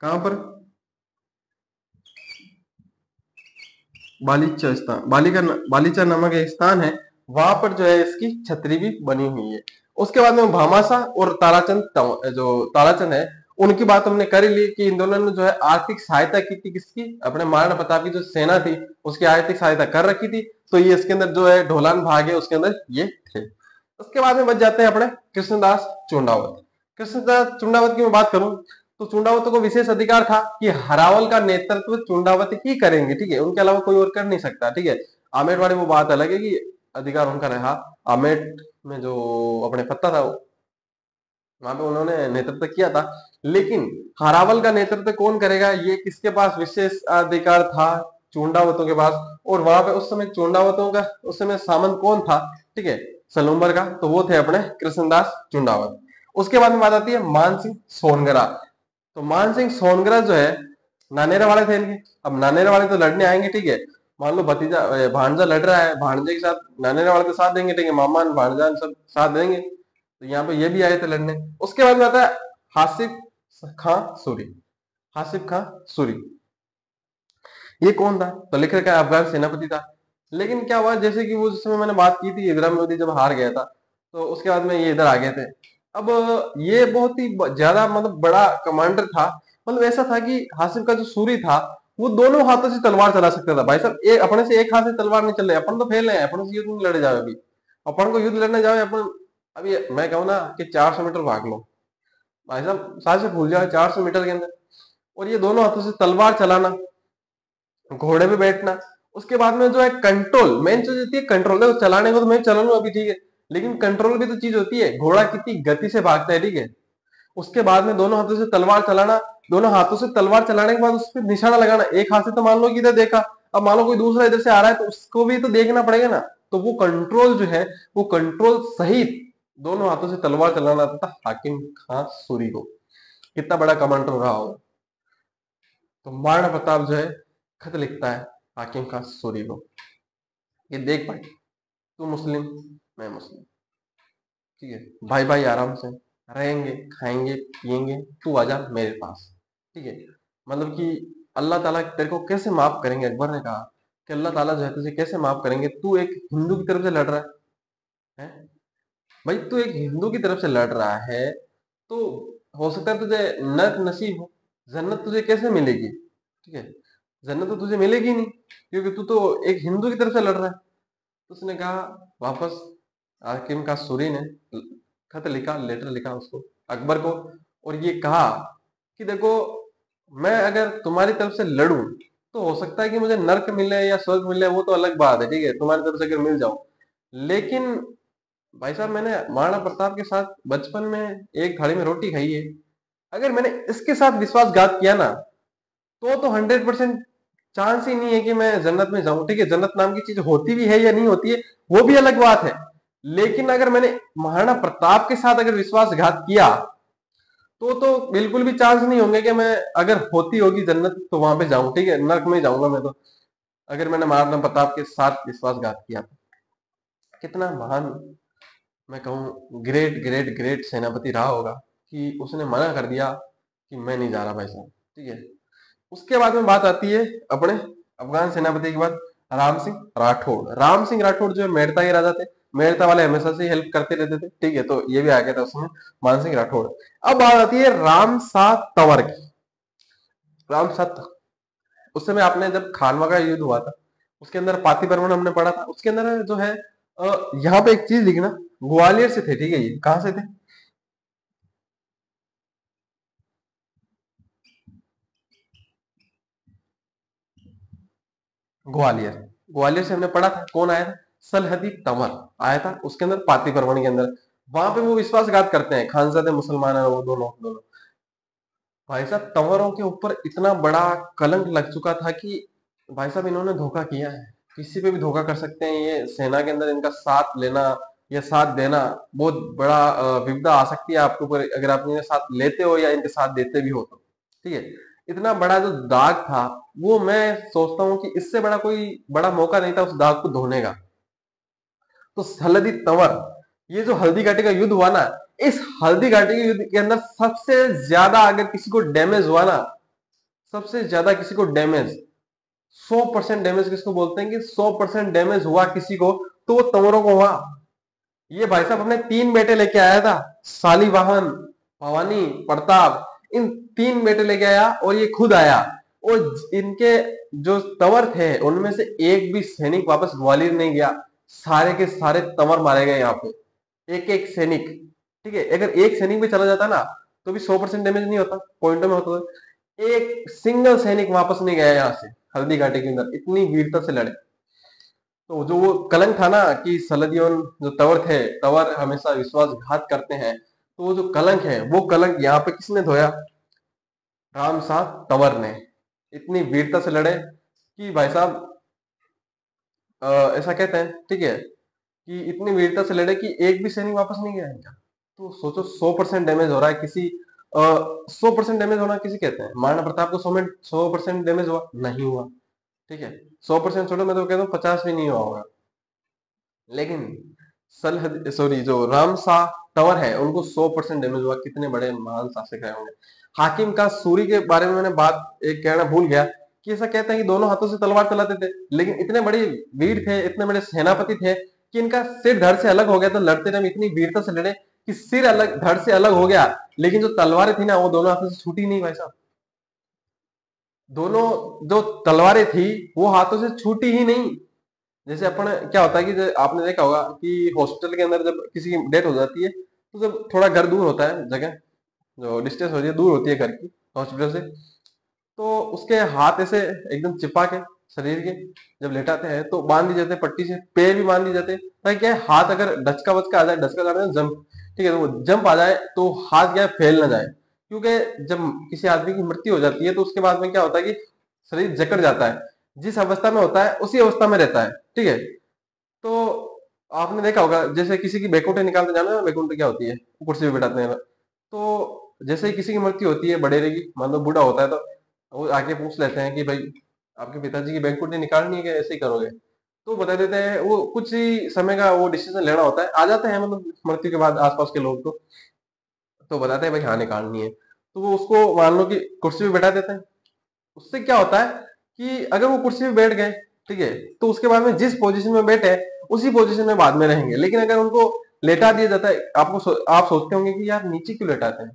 कहां पर? बालीचा स्थान, बालीचा नामक एक स्थान है, वहां पर जो है इसकी छतरी भी बनी हुई है। उसके बाद में भामाशाह और ताराचंद, जो ताराचंद है, उनकी बात हमने कर ही ली कि इन दोनों ने जो है आर्थिक सहायता की थी। किसकी? अपने महाराणा प्रताप की जो सेना थी उसकी आर्थिक सहायता कर रखी थी। तो ये इसके अंदर जो है ढोलान भाग है उसके अंदर ये थे। उसके बाद में बच जाते हैं अपने कृष्णदास चुंडावत। कृष्णदास चुंडावत की मैं बात करूं तो चुंडावत को विशेष अधिकार था कि हरावल का नेतृत्व चुंडावत ही करेंगे। ठीक है, उनके अलावा कोई और कर नहीं सकता। ठीक है, आमेर वाली वो बात अलग है कि अधिकार उनका रहा। आमेर में जो अपने पत्ता था वहां पे उन्होंने नेतृत्व किया था, लेकिन हरावल का नेतृत्व कौन करेगा? ये किसके पास विशेष अधिकार था? चुंडावतों के पास। और वहां पे उस समय चुंडावतों का उस समय सामंत कौन था? ठीक है, सलूम्बर का। तो वो थे अपने कृष्णदास चुंडावत। उसके बाद में बात आती है मानसिंह सोनगरा। तो मानसिंह सोनगरा जो है नानेरा वाले थे इनके। अब नानेरा वाले तो लड़ने आएंगे, ठीक है, मान लो भतीजा भांजा लड़ रहा है, भांजे के साथ नाने वाले तो साथ देंगे, ठीक है, मामा भांजा सब साथ देंगे, तो यहाँ पे ये भी आए थे लड़ने। उसके बाद में आता है हासिफ खां सूरी। हासिफ खां सूरी ये कौन था? तो लिख रखा है अफगान सेनापति था। लेकिन क्या हुआ, जैसे कि वो जिस समय मैंने बात की थी, इब्राहिम लोदी जब हार गया था, तो उसके बाद में ये इधर आ गए थे। अब ये बहुत ही ज्यादा मतलब बड़ा कमांडर था। मतलब ऐसा था कि हासिफ का जो सूरी था, वो दोनों हाथों से तलवार चला सकता था। भाई साहब, एक अपने से एक हाथ से तलवार नहीं चल रही, अपन तो फेल है, अपन से युद्ध नहीं लड़े जाओ अभी। अपन को युद्ध लड़ने जाओ अपन, अभी मैं कहूँ ना कि 400 मीटर भाग लो, भाई साहब सांस से फूल जाए 400 मीटर के अंदर। और ये दोनों हाथों से तलवार चलाना, घोड़े पे बैठना, उसके बाद में जो है कंट्रोल, मेन चीज होती है कंट्रोल। देखो चलाने को तो मैं चला लूं अभी, ठीक है, लेकिन कंट्रोल भी तो चीज होती है, घोड़ा कितनी गति से भागता है, ठीक है। उसके बाद में दोनों हाथों से तलवार चलाना, दोनों हाथों से तलवार चलाने के बाद उस पर निशाना लगाना। एक हाथ से तो मान लो कि इधर देखा, अब मान लो कोई दूसरा इधर से आ रहा है तो उसको भी तो देखना पड़ेगा ना। तो वो कंट्रोल जो है, वो कंट्रोल सहित दोनों हाथों से तलवार चलाना आता था हाकिम खां सूरी को। कितना बड़ा कमांडर रहा होगा। तो महाराणा प्रताप जो है खत लिखता है हाकिम खां सूरी को, ये देख भाई, तू मुस्लिम, मैं मुस्लिम, ठीक है, भाई भाई आराम से रहेंगे, खाएंगे पिएंगे, तू आजा मेरे पास, ठीक है। मतलब कि अल्लाह ताला तेरे को कैसे माफ करेंगे, अकबर ने कहा कि अल्लाह ताला जो है तुझे कैसे माफ करेंगे, तू एक हिंदू की तरफ से लड़ रहा है। भाई तू एक हिंदू की तरफ से लड़ रहा है, तो हो सकता है तुझे नर्क नसीब हो, जन्नत तुझे कैसे मिलेगी, ठीक है, जन्नत तो तुझे मिलेगी नहीं, क्योंकि तू तो एक हिंदू की तरफ से लड़ रहा है। तो उसने कहा वापस, हाकिम का सूरी ने खत लिखा, लेटर लिखा उसको, अकबर को, और ये कहा कि देखो, मैं अगर तुम्हारी तरफ से लड़ूं तो हो सकता है कि मुझे नर्क मिले या स्वर्ग मिले, वो तो अलग बात है, ठीक है, तुम्हारी तरफ से अगर मिल जाओ। लेकिन भाई साहब, मैंने महाराणा प्रताप के साथ बचपन में एक थाली में रोटी खाई है, अगर मैंने इसके साथ विश्वासघात किया ना, तो 100% चांस ही नहीं है कि मैं जन्नत में जाऊं, ठीक है। जन्नत नाम की चीज होती भी है या नहीं होती है, वो भी अलग बात है। लेकिन अगर मैंने महाराणा प्रताप के साथ अगर विश्वासघात किया, तो बिल्कुल भी चांस नहीं होंगे कि मैं, अगर होती होगी जन्नत तो वहां पे जाऊं, ठीक है, नर्क में जाऊंगा मैं तो, अगर मैंने महाराणा प्रताप के साथ विश्वासघात किया तो। कितना महान, मैं कहूँ ग्रेट ग्रेट ग्रेट सेनापति रहा होगा कि उसने मना कर दिया कि मैं नहीं जा रहा भाई साहब, ठीक है। उसके बाद में बात आती है अपने अफगान सेनापति के बाद राम सिंह राठौड़। राम सिंह राठौड़ जो है मेड़ता के राजा थे, मेड़ता वाले हमेशा से हेल्प करते रहते थे, ठीक है, तो ये भी आ गया था उसमें मान सिंह राठौड़। अब बात आती है राम शाह तंवर की। राम शाह, उस समय आपने जब खानवा का युद्ध हुआ था, उसके अंदर पाती परवन हमने पढ़ा था, उसके अंदर जो है यहाँ पे एक चीज लिखना, ग्वालियर से थे, ठीक है, ये कहां से थे? ग्वालियर। ग्वालियर से हमने पढ़ा था कौन आया था, सलहदी तंवर आया था उसके अंदर, पाती परवन के अंदर। वहां पे वो विश्वासघात करते हैं, खानजादे मुसलमान है वो दोनों दोनों। भाई साहब तंवरों के ऊपर इतना बड़ा कलंक लग चुका था कि भाई साहब इन्होंने धोखा किया है, किसी पे भी धोखा कर सकते हैं, ये सेना के अंदर इनका साथ लेना या साथ देना बहुत बड़ा विपदा आ सकती है आपके ऊपर, अगर आप इनके साथ लेते हो या इनके साथ देते भी हो तो, ठीक है। इतना बड़ा जो दाग था, वो मैं सोचता हूँ कि इससे बड़ा कोई बड़ा मौका नहीं था उस दाग को धोने का। तो हल्दी तंवर, ये जो हल्दी घाटी का युद्ध हुआ ना, इस हल्दी घाटी के युद्ध के अंदर सबसे ज्यादा अगर किसी को डैमेज हुआ ना, सबसे ज्यादा किसी को डैमेज, 100% डैमेज किसको बोलते हैं कि 100% डैमेज हुआ किसी को, तो वो तंवरों को हुआ। ये भाई साहब अपने 3 बेटे लेके आया था, शालीवाहन, भवानी, प्रताप, इन 3 बेटे लेके आया और ये खुद आया। और इनके जो तंवर थे उनमें से एक भी सैनिक वापस ग्वालियर नहीं गया, सारे के सारे तंवर मारे गए यहाँ पे, एक एक सैनिक, ठीक है। अगर एक सैनिक भी चला जाता ना, तो भी 100% डैमेज नहीं होता, पॉइंटों में होता था। एक सिंगल सैनिक वापस नहीं गया यहाँ से, हल्दी घाटी के अंदर इतनी वीरता से लड़े। तो जो वो कलंक था ना कि सलदियों जो तंवर थे, तंवर हमेशा विश्वासघात करते हैं, तो वो जो कलंक है, वो कलंक यहाँ पे किसने धोया? राम साथ तंवर ने। इतनी वीरता से लड़े कि भाई साहब ऐसा कहते हैं, ठीक है, कि इतनी वीरता से लड़े कि एक भी सैनिक वापस नहीं गया इनका। तो सोचो 100% डैमेज हो रहा है किसी, 100% डैमेज होना किसी कहते हैं, महाराणा प्रताप को 100% डैमेज हुआ नहीं हुआ, ठीक है, 100% छोड़ो, मैं तो कहता हूँ 50 भी नहीं हुआ होगा। लेकिन सॉरी, जो रामशाह टावर है उनको 100% डैमेज हुआ। कितने बड़े महान शासक रहे होंगे। हाकिम का सूरी के बारे में मैंने बात एक कहना भूल गया कि ऐसा कहते हैं कि दोनों हाथों से तलवार चलाते थे, लेकिन इतने बड़े वीर थे, इतने बड़े सेनापति थे कि इनका सिर धड़ से अलग हो गया। तो लड़ते टाइम इतनी वीरता से लड़े कि सिर अलग, धड़ से अलग हो गया, लेकिन जो तलवारें थी ना वो दोनों हाथों से छूटी नहीं भाई साहब। दोनों जो तलवारें थी वो हाथों से छूटी ही नहीं। जैसे अपन क्या होता है कि आपने देखा होगा कि हॉस्पिटल के अंदर जब किसी की डेथ हो जाती है तो जब थोड़ा घर दूर होता है, जगह जो डिस्टेंस होती है दूर होती है घर की हॉस्पिटल से, तो उसके हाथ ऐसे एकदम चिपा के शरीर के जब लेटाते हैं तो बांध दी जाते हैं पट्टी से, पैर भी बांध दी जाते हैं, ताकि क्या है, हाथ अगर डचका वचका आ जाए, डचका जाते हैं जंप, ठीक है, तो वो जंप आ जाए तो हाथ क्या है फैल ना जाए। क्योंकि जब किसी आदमी की मृत्यु हो जाती है तो उसके बाद में क्या होता है कि शरीर जकड़ जाता है, जिस अवस्था में होता है उसी अवस्था में रहता है, ठीक है। तो आपने देखा होगा जैसे किसी की बैकुंठे निकालते, जाना है बैकुंठे क्या होती है, कुर्सी पे बैठाते हैं, तो जैसे ही किसी की मृत्यु होती है बड़ेरे की, मान लो बूढ़ा होता है, तो वो आके पूछ लेते हैं कि भाई आपके पिताजी की बैकुंठे निकालनी है क्या, ऐसे ही करोगे, तो बता देते हैं। वो कुछ ही समय का वो डिसीजन लेना होता है, आ जाते हैं मतलब मृत्यु के बाद आसपास के लोग, तो बताते हैं भाई हाँ निकालनी है, तो वो उसको मान लो कि कुर्सी पे बैठा देते हैं। उससे क्या होता है कि अगर वो कुर्सी पे बैठ गए, ठीक है, तो उसके बाद में जिस पोजीशन में बैठे उसी पोजीशन में बाद में रहेंगे। लेकिन अगर उनको लेटा दिया जाता है, आप सोचते होंगे कि यार नीचे क्यों लेटाते हैं,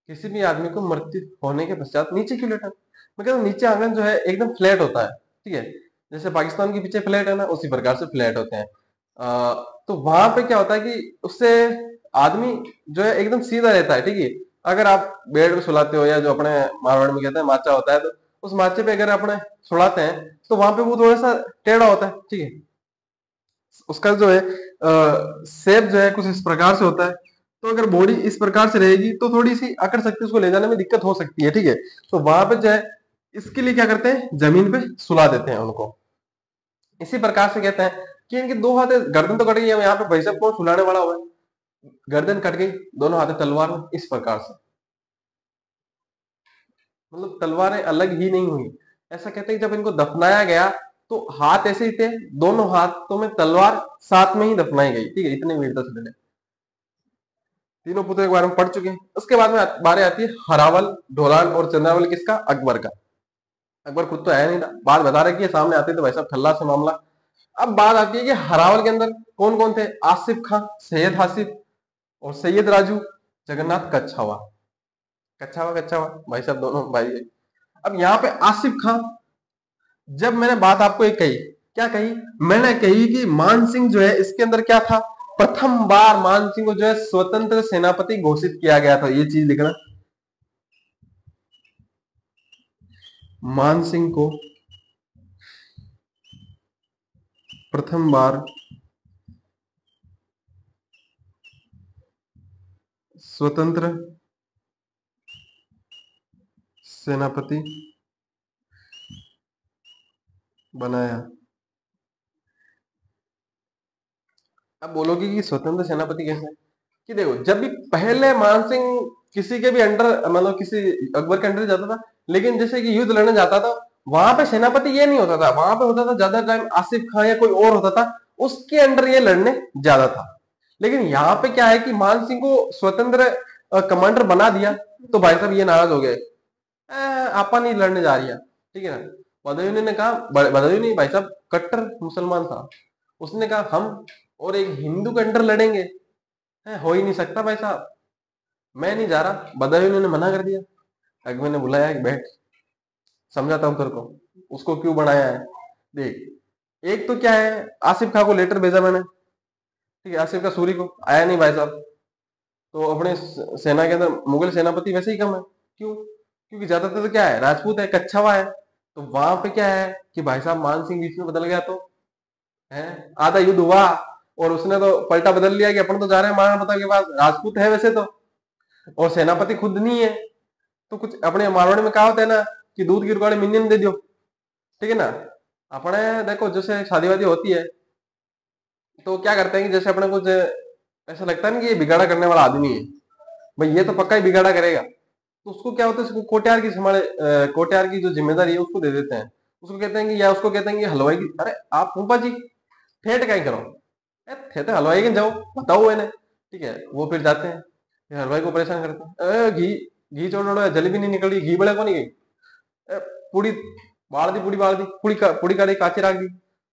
किसी भी आदमी को मृत्यु होने के पश्चात नीचे क्यों लेटाते हैं? मैं कहता हूँ नीचे आंगन जो है एकदम फ्लैट होता है, ठीक है, जैसे पाकिस्तान के पीछे फ्लैट है ना, उसी प्रकार से फ्लैट होते हैं। तो वहां पे क्या होता है कि उससे आदमी जो है एकदम सीधा रहता है, ठीक है। अगर आप बेड में सुलाते हो, या जो अपने मारवाड़ में कहते हैं माचा होता है, तो उस माचे पे अगर अपने सुलाते हैं तो वहां पे वो थोड़ा सा टेढ़ा होता है, ठीक है। उसका जो है शेप जो है कुछ इस प्रकार से होता है। तो अगर बॉडी इस प्रकार से रहेगी तो थोड़ी सी अकड़ सकती है, उसको ले जाने में दिक्कत हो सकती है, ठीक है। तो वहां पे जो है इसके लिए क्या करते हैं, जमीन पे सुला देते हैं उनको। इसी प्रकार से कहते हैं कि इनके दो हाथ, गर्दन तो कट गई, अब यहाँ पे भाई साहब कौन सुलाने वाला हुआ है, गर्दन कट गई, दोनों हाथे तलवार में, इस प्रकार से। मतलब तलवारें अलग ही नहीं हुई। ऐसा कहते हैं कि जब इनको दफनाया गया तो हाथ ऐसे ही थे, दोनों हाथों में तलवार साथ में ही दफनाई गई, ठीक है, इतने वीरता से लड़े। तीनों पुत्रों के बारे में पढ़ चुके हैं। उसके बाद में बारी आती है हरावल, ढोलान और चंद्रावल, किसका, अकबर का। अकबर खुद तो आया नहीं था, बात बता रहे कि ये सामने आते थे भाई साहब, ठल्ला से मामला। अब बात आती है कि हरावल के अंदर कौन कौन थे, आसिफ खां, सैयद हासिफ और सैयद राजू, जगन्नाथ कच्छावा। कच्छावा कच्छावा भाई साहब दोनों भाई है। अब यहाँ पे आसिफ खां, जब मैंने बात आपको एक कही, क्या कही, मैंने कही कि मान सिंह जो है इसके अंदर क्या था, प्रथम बार मान सिंह को जो है स्वतंत्र सेनापति घोषित किया गया था। ये चीज लिखना, मान सिंह को प्रथम बार स्वतंत्र सेनापति बनाया। अब बोलोगे कि स्वतंत्र सेनापति कैसे, कि देखो जब भी पहले मान सिंह किसी के भी अंडर, मतलब किसी अकबर के अंडर जाता था, लेकिन जैसे कि युद्ध लड़ने जाता था, वहां पे सेनापति ये नहीं होता था, वहां पे होता था ज्यादा टाइम आसिफ खान या कोई और होता था, उसके अंडर ये लड़ने ज्यादा था। लेकिन यहाँ पे क्या है कि मान सिंह को स्वतंत्र कमांडर बना दिया, तो भाई साहब ये नाराज हो गए, आपा नहीं लड़ने जा रही है, ठीक है ना। बदायूं ने कहा, बदायूं नहीं भाई साहब, कट्टर मुसलमान था, उसने कहा हम और एक हिंदू के अंडर लड़ेंगे, हो ही नहीं सकता भाई साहब, मैं नहीं जा रहा। बदायूं ने मना कर दिया। अकबर ने बुलाया कि बैठ, समझाता हूं तेरे को, उसको क्यों बनाया है। देख, एक तो क्या है, आसिफ खां को लेटर भेजा मैंने, ठीक है, आसिफ का सूरी को, आया नहीं भाई साहब। तो अपने सेना के अंदर मुगल सेनापति वैसे ही कम है। क्यों, क्योंकि ज्यादातर तो क्या है, राजपूत है, कच्छावा है। तो वहां पे क्या है कि भाई साहब मान सिंह बीच में बदल गया, तो है, आधा युद्ध हुआ और उसने तो पलटा बदल लिया कि अपन तो जा रहे हैं महाराणा प्रताप के पास, राजपूत है वैसे तो, और सेनापति खुद नहीं है। तो कुछ अपने मारवाड़ी में कहावत है ना कि दूध की रुकावट मिन्नी ने दे दियो, ठीक है ना। अपने देखो जैसे शादी वादी होती है तो क्या करते हैं कि जैसे अपने कुछ ऐसा लगता है ना कि ये बिगाड़ा करने वाला आदमी है, भाई ये तो पक्का ही बिगाड़ा करेगा, तो उसको क्या होता है, उसको कोट्यार की संभाले, कोट्यार की जो जिम्मेदारी है उसको दे देते हैं। उसको कहते हैं कि, या उसको कहते हैं कि हलवाई की, अरे आप फूफा जी ठेठ कहीं करो, थे तो हलवाई के जाओ, बताओ इन्हें। ठीक है, वो फिर जाते हैं, फिर हलवाई को परेशान करते हैं, घी घी छोड़ो, जलेबी नहीं निकल रही, घी बड़े को नहीं गई, "ए, पूड़ी बाढ़ दी, पूड़ी बाढ़ दी, पूड़ी का काची राख दी"।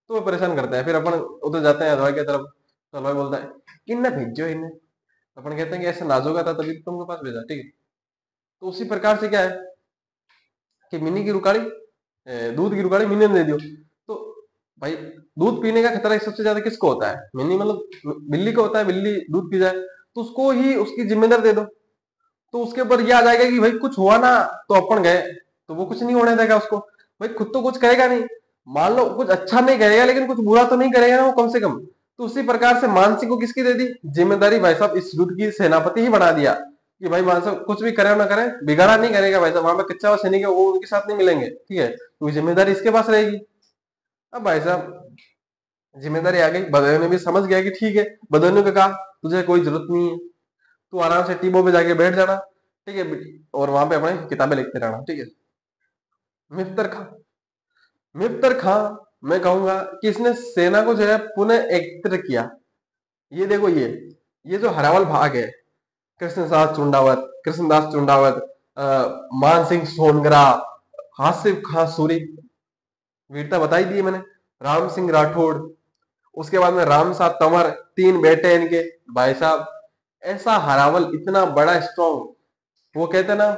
तो वो परेशान करते हैं, फिर अपन उधर जाते हैं हलवाई की तरफ, तो हलवाई बोलता है कि इन्हें भेजो इन्हें। अपन कहते हैं कि ऐसा नाजुक था तभी तो तुमके पास भेजा, ठीक है। तो उसी प्रकार से क्या है कि मिनी की रुकाड़ी, दूध की रुकाड़ी मिनी ने दे दियो, तो भाई दूध पीने का खतरा सबसे ज्यादा किसको होता है, मिनी मतलब बिल्ली को होता है, बिल्ली दूध पी जाए तो उसको ही उसकी जिम्मेदार दे दो, तो उसके ऊपर ये आ जाएगा कि भाई कुछ हुआ ना तो अपन गए, तो वो कुछ नहीं होने देगा उसको, भाई खुद तो कुछ करेगा नहीं, मान लो कुछ अच्छा नहीं करेगा लेकिन कुछ बुरा तो नहीं करेगा ना वो कम से कम। तो उसी प्रकार से मानसिंह को किसकी दे दी जिम्मेदारी, भाई साहब इस युद्ध की सेनापति ही बना दिया, कि भाई मानसिंह कुछ भी करे ना करे बिगाड़ा नहीं करेगा, भाई साहब वहां पे कच्चा हुआ सैनिक है वो उनके साथ नहीं मिलेंगे, ठीक है, तो जिम्मेदारी इसके पास रहेगी। अब भाई साहब जिम्मेदारी आ गई, बदायूं ने भी समझ गया कि ठीक है, बदायूं ने कहा तुझे कोई जरूरत नहीं है, तू आराम से टीबो पे जाके बैठ जाना, ठीक है, और वहां पे अपने किताबें लिखते रहना, ठीक है। मिफ्तर खां, मिफ्तर खां, मैं कहूंगा कि इसने सेना को जो है पुनः एकत्र किया। ये देखो, ये जो हरावल भाग है, कृष्णदास चुंडावत, कृष्णदास चुंडावत, मान सिंह सोनगरा, हासिफ खां सूरी, वीरता बताई दी है मैंने, राम सिंह राठौड़, उसके बाद में राम साह तंवर, तीन बेटे इनके, भाई साहब ऐसा हरावल इतना बड़ा स्ट्रॉन्ग, वो कहते हैं ना,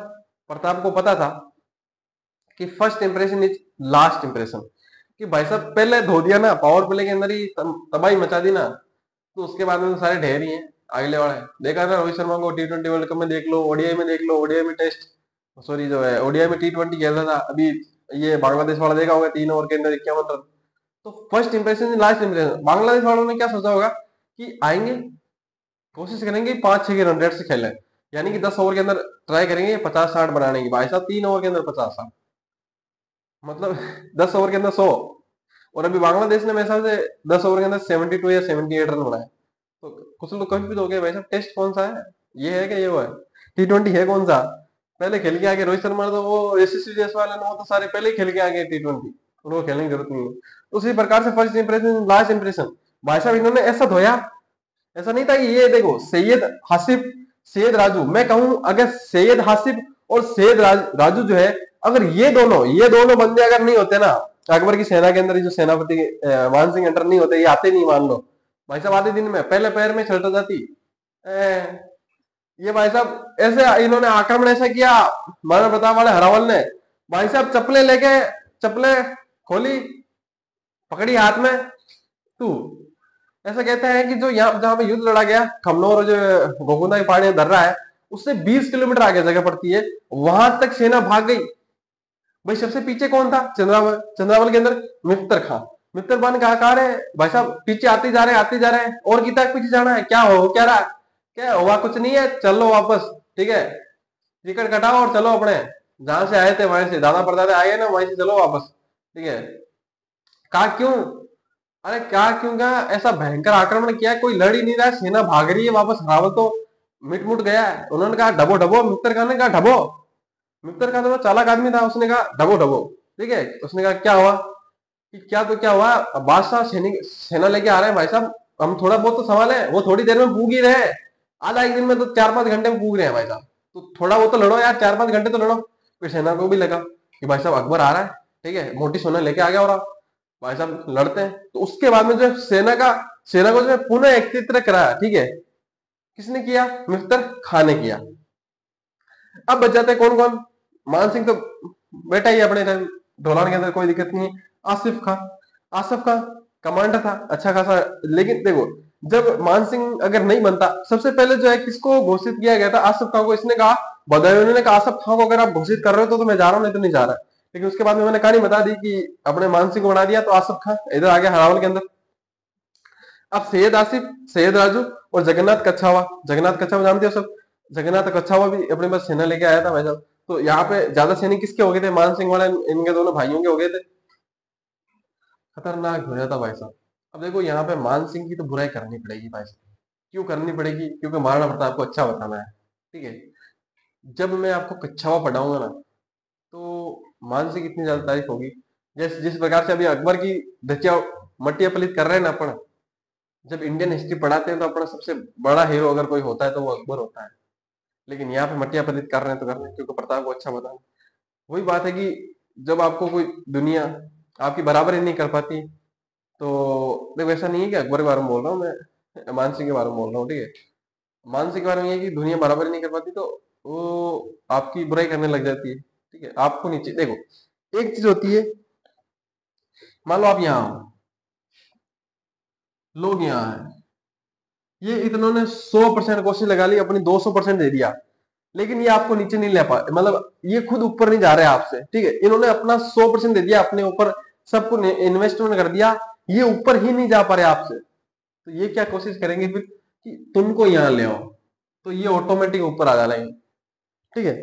प्रताप को पता था कि first impression is last impression, कि भाई साहब पहले धो दिया ना, पावर प्ले के अंदर ही तबाही मचा दी ना, तो उसके बाद में तो सारे ढेर ही हैं, अगले वाले देखा ना, रोहित शर्मा को T20 वर्ल्ड कप में देख लो, ओडीआई में देख लो, ओडीआई में टेस्ट, सॉरी जो है ओडीआई में T20 खेल रहा था अभी, ये बांग्लादेश वाला देखा होगा, 3 ओवर के अंदर 51 रन। तो first impression last impression, Bangladesh वालों ने क्या सोचा होगा कि आएंगे, कोशिश करेंगे 5-6 के रन रेट से खेलें, यानी कि 10 ओवर के अंदर ट्राई करेंगे 50-60 बनाने की, भाई साहब 3 ओवर के अंदर 50, मतलब 10 ओवर के अंदर 100, और अभी बांग्लादेश ने मेरे हिसाब से 10 ओवर के अंदर 72 या 78 रन बनाए। तो कुछ लोग कंफ्यूज हो गए, भाई साहब टेस्ट कौन सा है, ये है कि ये वो है, T20 है कौन सा, पहले खेल के आगे रोहित शर्मा, तो वो यशस्वी जायसवाल है ना, वो तो सारे पहले ही खेल के आगे T20, उनको खेलने की जरूरत नहीं है। तो उसी प्रकार से फर्स्ट इंप्रेशन लास्ट इंप्रेशन, भाई साहब इन्होंने ऐसा धोया, ऐसा नहीं था कि ये देखो सैयद हासिफ, सैयद राजू, मैं कहूं अगर सैयद हासिफ और सैयद राजू जो है, अगर ये दोनों बंदे अगर नहीं होते ना, अकबर की सेना के अंदर जो सेनापति मान सिंह एंटर नहीं होते, ये आते नहीं, मान लो भाई साहब आधे दिन में पहले पैर में छलट जाती। ये भाई साहब ऐसे इन्होंने आक्रमण ऐसा किया, महाराणा प्रताप वाले हरावल ने, भाई साहब चप्पलें लेके, चप्पलें खोली, पकड़ी हाथ में, तू, ऐसा कहते हैं कि जो यहाँ जहां पे युद्ध लड़ा गया, खमनोर जो गोकुंदा की पहाड़ी धर रहा है, उससे 20 किलोमीटर आगे जगह पड़ती है, वहां तक सेना भाग गई। भाई सबसे पीछे कौन था, चंद्रावल, चंद्रावल के अंदर मिफ्तर खां, मिफ्तर खान कहा रहे भाई साहब, पीछे आते जा रहे हैं, आते जा रहे हैं, और कितना पीछे जाना है, क्या हो क्या रहा, क्या हुआ, कुछ नहीं है, चलो वापस, ठीक है, टिकट कटाओ और चलो अपने जहां से आए थे वहां से, दादा परदादा आए ना वहीं से चलो वापस, ठीक है। कहा क्यों, अरे क्या क्यों, क्या ऐसा भयंकर आक्रमण किया है, कोई लड़ ही नहीं रहा है, सेना भाग रही है वापस, रावल तो मिट मुट गया है। उन्होंने कहा ढबो ढबो, मित्तर खान ने कहा ढबो, मित्तर खान तो चालाक आदमी था, उसने कहा ढबो ढबो, ठीक है। उसने कहा क्या हुआ, कि क्या तो क्या हुआ, बादशाह सैनिक सेना लेके आ रहे हैं भाई साहब, हम थोड़ा बहुत तो संभाले, वो थोड़ी देर में पूग ही रहे हैं, आधा एक दिन में तो 4-5 घंटे में पूग रहे हैं भाई साहब, तो थोड़ा वो तो लड़ो यार, 4-5 घंटे तो लड़ो। फिर सेना को भी लगा कि भाई साहब अकबर आ रहा है, ठीक है, मोटी सोना लेके आ गया, और भाई साहब लड़ते हैं। तो उसके बाद में जो है सेना को जो है पुनः एकत्रित कराया, ठीक है, किसने किया, मिफ्तर खां ने किया। अब बच जाते कौन कौन, मान सिंह तो बेटा ही अपने ढोलान के अंदर, कोई दिक्कत नहीं है। आसिफ खां, आसिफ खां कमांडर था अच्छा खासा, लेकिन देखो जब मान सिंह अगर नहीं बनता, सबसे पहले जो है किसको घोषित किया गया था, आसिफ खां को। इसने कहा, बदायूं ने कहा आसिफ खां को अगर आप घोषित कर रहे हो तो मैं जा रहा हूं, नहीं तो नहीं जा रहा। लेकिन उसके बाद में मैंने कहानी बता दी कि अपने मान सिंह को बना दिया, तो आसिफ खां इधर आ गया हरावल के अंदर। अब सैयद आसिफ, सैयद राजू और जगन्नाथ कच्छावा, जगन्नाथ कच्छावा जानते हो सब, जगन्नाथ कच्छावा भी अपने पास सेना लेके आया था भाई साहब। तो यहाँ पे ज्यादा सैनिक किसके हो गए थे, मान सिंह वाले इनके दोनों भाइयों के हो गए थे। खतरनाक हो जाता भाई साहब। अब देखो यहाँ पे मान सिंह की तो बुराई करनी पड़ेगी भाई साहब, क्यों करनी पड़ेगी, क्योंकि महाराणा प्रताप को अच्छा बताना है, ठीक है। जब मैं आपको कच्छावा पढ़ाऊंगा ना, तो मान सिंह की इतनी ज्यादा तारीफ होगी, जिस प्रकार से अभी अकबर की धज्जियां मटिया पलित कर रहे हैं ना अपन, जब इंडियन हिस्ट्री पढ़ाते हैं तो अपना सबसे बड़ा हीरो अगर कोई होता है तो वो अकबर होता है। लेकिन यहाँ पे मटिया पलित कर रहे हैं तो कर रहे हैं क्योंकि प्रताप को अच्छा बता। वही बात है कि जब आपको कोई दुनिया आपकी बराबरी नहीं कर पाती, तो देखो ऐसा नहीं है कि अकबर के बारे में बोल रहा हूँ मैं, मान सिंह के बारे में बोल रहा हूँ, ठीक है। मान सिंह के बारे में ये है कि दुनिया बराबरी नहीं कर पाती तो वो आपकी बुराई करने लग जाती है, ठीक है। आपको नीचे देखो, एक चीज होती है, मान लो आप यहाँ हो, लोग यहाँ हैं, ये इतनों ने 100% कोशिश लगा ली, अपनी 200% दे दिया, लेकिन ये आपको नीचे नहीं ले पा, मतलब ये खुद ऊपर नहीं जा रहे आपसे, ठीक है। इन्होंने अपना 100% दे दिया अपने ऊपर, सबको इन्वेस्टमेंट कर दिया, ये ऊपर ही नहीं जा पा रहे आपसे, तो ये क्या कोशिश करेंगे फिर कि तुमको यहाँ ले आओ, तो ये ऑटोमेटिक ऊपर आ जाना है, ठीक है।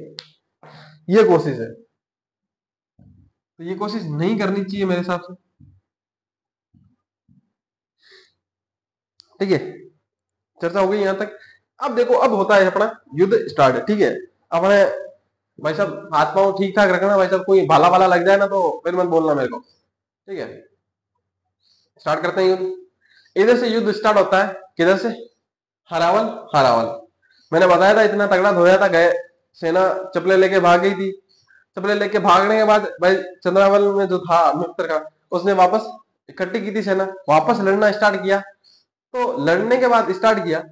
ये कोशिश है, तो ये कोशिश नहीं करनी चाहिए मेरे हिसाब से, ठीक है। चर्चा हो गई यहाँ तक। अब देखो, अब होता है अपना युद्ध स्टार्ट, ठीक है। अपने भाई साहब हाथ पांव ठीक ठाक रखना भाई साहब, कोई भाला वाला लग जाए ना तो फिर मत बोलना मेरे को, ठीक है। स्टार्ट करते हैं युद्ध। इधर से युद्ध स्टार्ट होता है, किधर से? हरावल। हरावल मैंने बताया था इतना तगड़ा धोया था, गए सेना चपले लेके भाग गई थी। चपले लेके भागने के बाद भाई चंद्रावल में जो था मित्र का, उसने वापस इकट्ठी की थी सेना, वापस लड़ना स्टार्ट किया। तो लड़ने के बाद स्टार्ट किया,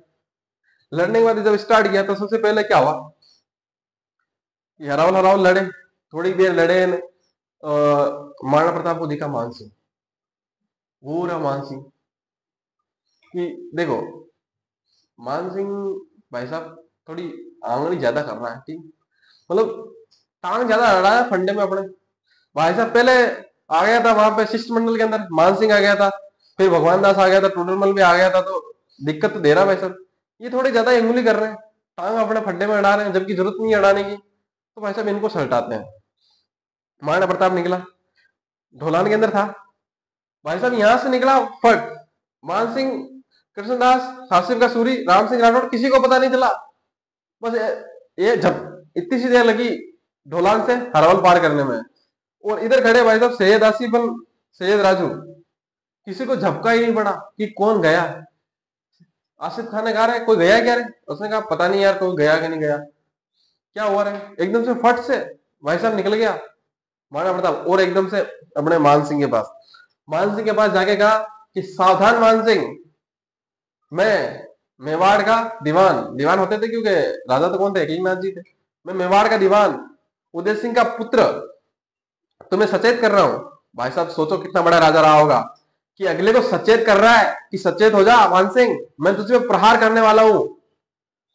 लड़ने के बाद जब स्टार्ट किया तो सबसे पहले क्या हुआ कि हरावल हरावल लड़े, थोड़ी देर लड़े, महाराणा प्रताप को दिखा मान सिंह, पूरा मान सिंह कि देखो मान सिंह भाई साहब थोड़ी आंगड़ी ज्यादा कर रहा है, ठीक, मतलब टांग ज्यादा अड़ रहा है फंडे में अपने। भाई साहब पहले आ गया था वहां पे शिष्टमंडल के अंदर, मान सिंह आ गया था, फिर भगवान दास आ गया था, टोडरमल भी आ गया था, तो दिक्कत तो दे रहा भाई साहब। ये थोड़ी ज्यादा अंगुली कर रहे हैं, टांग अपने फड्डे में अड़ा रहे हैं, जबकि जरूरत नहीं है अड़ाने की, तो भाई साहब इनको सलटाते हैं। महाराणा प्रताप निकला, ढोलान के अंदर था भाई साहब, यहां से निकला फट, मान सिंह, कृष्णदास, हासिफ का सूरी, राम सिंह राठौड़, किसी को पता नहीं चला। बस ये जब इतनी सी देर लगी ढोलान से हरवल पार करने में, और इधर खड़े भाई साहब सैयद आसिफ, सैयद राजू, किसी को झपका ही नहीं पड़ा कि कौन गया। आसिफ खान ने कहा रहे कोई गया क्या रे, उसने कहा पता नहीं यार कोई गया कि नहीं गया, क्या हुआ रे। एकदम से फट से भाई साहब निकल गया महाराणा प्रताप, और एकदम से अपने मान सिंह के पास, मान सिंह के पास जाके कहा कि सावधान मान सिंह, मैं मेवाड़ का दीवान, दीवान होते थे क्योंकि राजा तो कौन थे, किंगनाथ जी थे, मैं मेवाड़ का दीवान उदय सिंह का पुत्र तुम्हें सचेत कर रहा हूं। भाई साहब सोचो कितना बड़ा राजा रहा होगा कि अगले को सचेत कर रहा है कि सचेत हो जा मान सिंह, मैं तुझ पे प्रहार करने वाला हूं,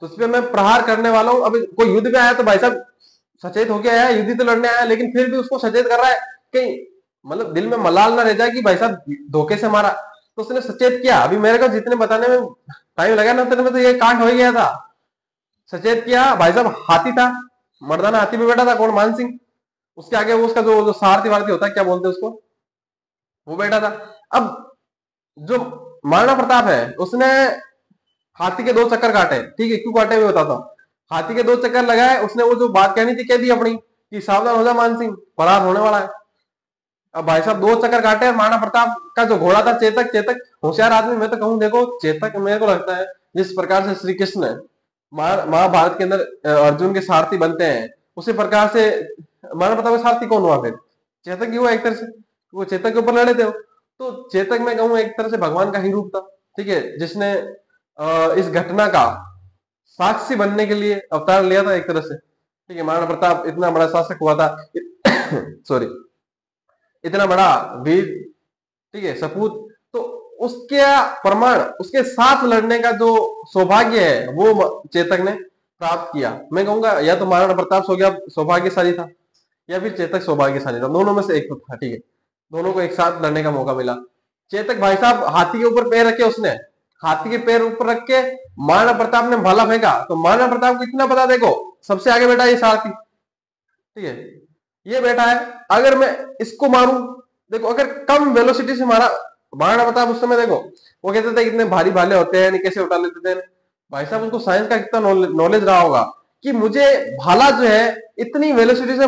तुझ पे मैं प्रहार करने वाला हूं। अभी कोई युद्ध में आया तो भाई साहब सचेत होके आया, युद्ध तो लड़ने आया, लेकिन फिर भी उसको सचेत कर रहा है, कहीं मतलब दिल में मलाल ना रह जाए कि भाई साहब धोखे से मारा, तो उसने सचेत किया। अभी मेरे को जितने बताने में टाइम लगा ना उतने में तो ये कांड हो ही गया था। सचेत किया भाई साहब, हाथी था, मर्दाना हाथी पे बैठा था, कौन, मान सिंह, उसके आगे वो उसका जो जो सारथी वारथी होता है, क्या बोलते हैं उसको, वो बैठा था। अब जो महाराणा प्रताप है उसने हाथी के 2 चक्कर काटे, ठीक है, क्यों काटे हुए बताता हूँ। हाथी के 2 चक्कर लगाए, उसने वो जो बात कहनी थी कह दी अपनी कि सावधान हो जा मान सिंह, परार होने वाला है। अब भाई साहब 2 चक्कर काटे, महाराणा प्रताप का जो घोड़ा था चेतक, चेतक होशियार आदमी, मैं तो कहूँ देखो चेतक मेरे को लगता है जिस प्रकार से श्री कृष्ण महाभारत के अंदर अर्जुन के सारथी बनते हैं, उसी प्रकार से महाराणा प्रताप का सारथी कौन हुआ फिर, चेतक ही हुआ एक तरह से, वो चेतक के ऊपर लड़े थे। तो चेतक मैं कहूँ एक तरह से भगवान का ही रूप था, ठीक है, जिसने इस घटना का साक्षी बनने के लिए अवतार लिया था एक तरह से, ठीक है। महाराणा प्रताप इतना बड़ा शासक हुआ था सॉरी, इतना बड़ा वीर, ठीक है, सपूत, तो उसके प्रमाण, उसके साथ लड़ने का जो सौभाग्य है वो चेतक ने प्राप्त किया। मैं कहूंगा या तो महाराणा प्रताप हो गया सौभाग्यशाली था, या फिर चेतक सौभाग्यशाली था, दोनों में से एक तो था, ठीक है। दोनों को एक साथ लड़ने का मौका मिला। चेतक भाई साहब हाथी के ऊपर पैर रखे, उसने हाथी के पैर ऊपर रख के महाराणा प्रताप ने भाला फेंका, तो महाराणा प्रताप को इतना पता, देखो सबसे आगे बैठा ये सारथी, ठीक है, ये बैठा है, अगर मैं इसको मारूं, देखो अगर कम वेलोसिटी से मारा, महाराणा प्रताप उस समय देखो वो कहते थे कितने भारी भाले होते हैं, कैसे उठा लेते थे। भाई साहब उनको साइंस का कितना नॉलेज रहा होगा कि मुझे भाला जो है इतनी वेलोसिटी से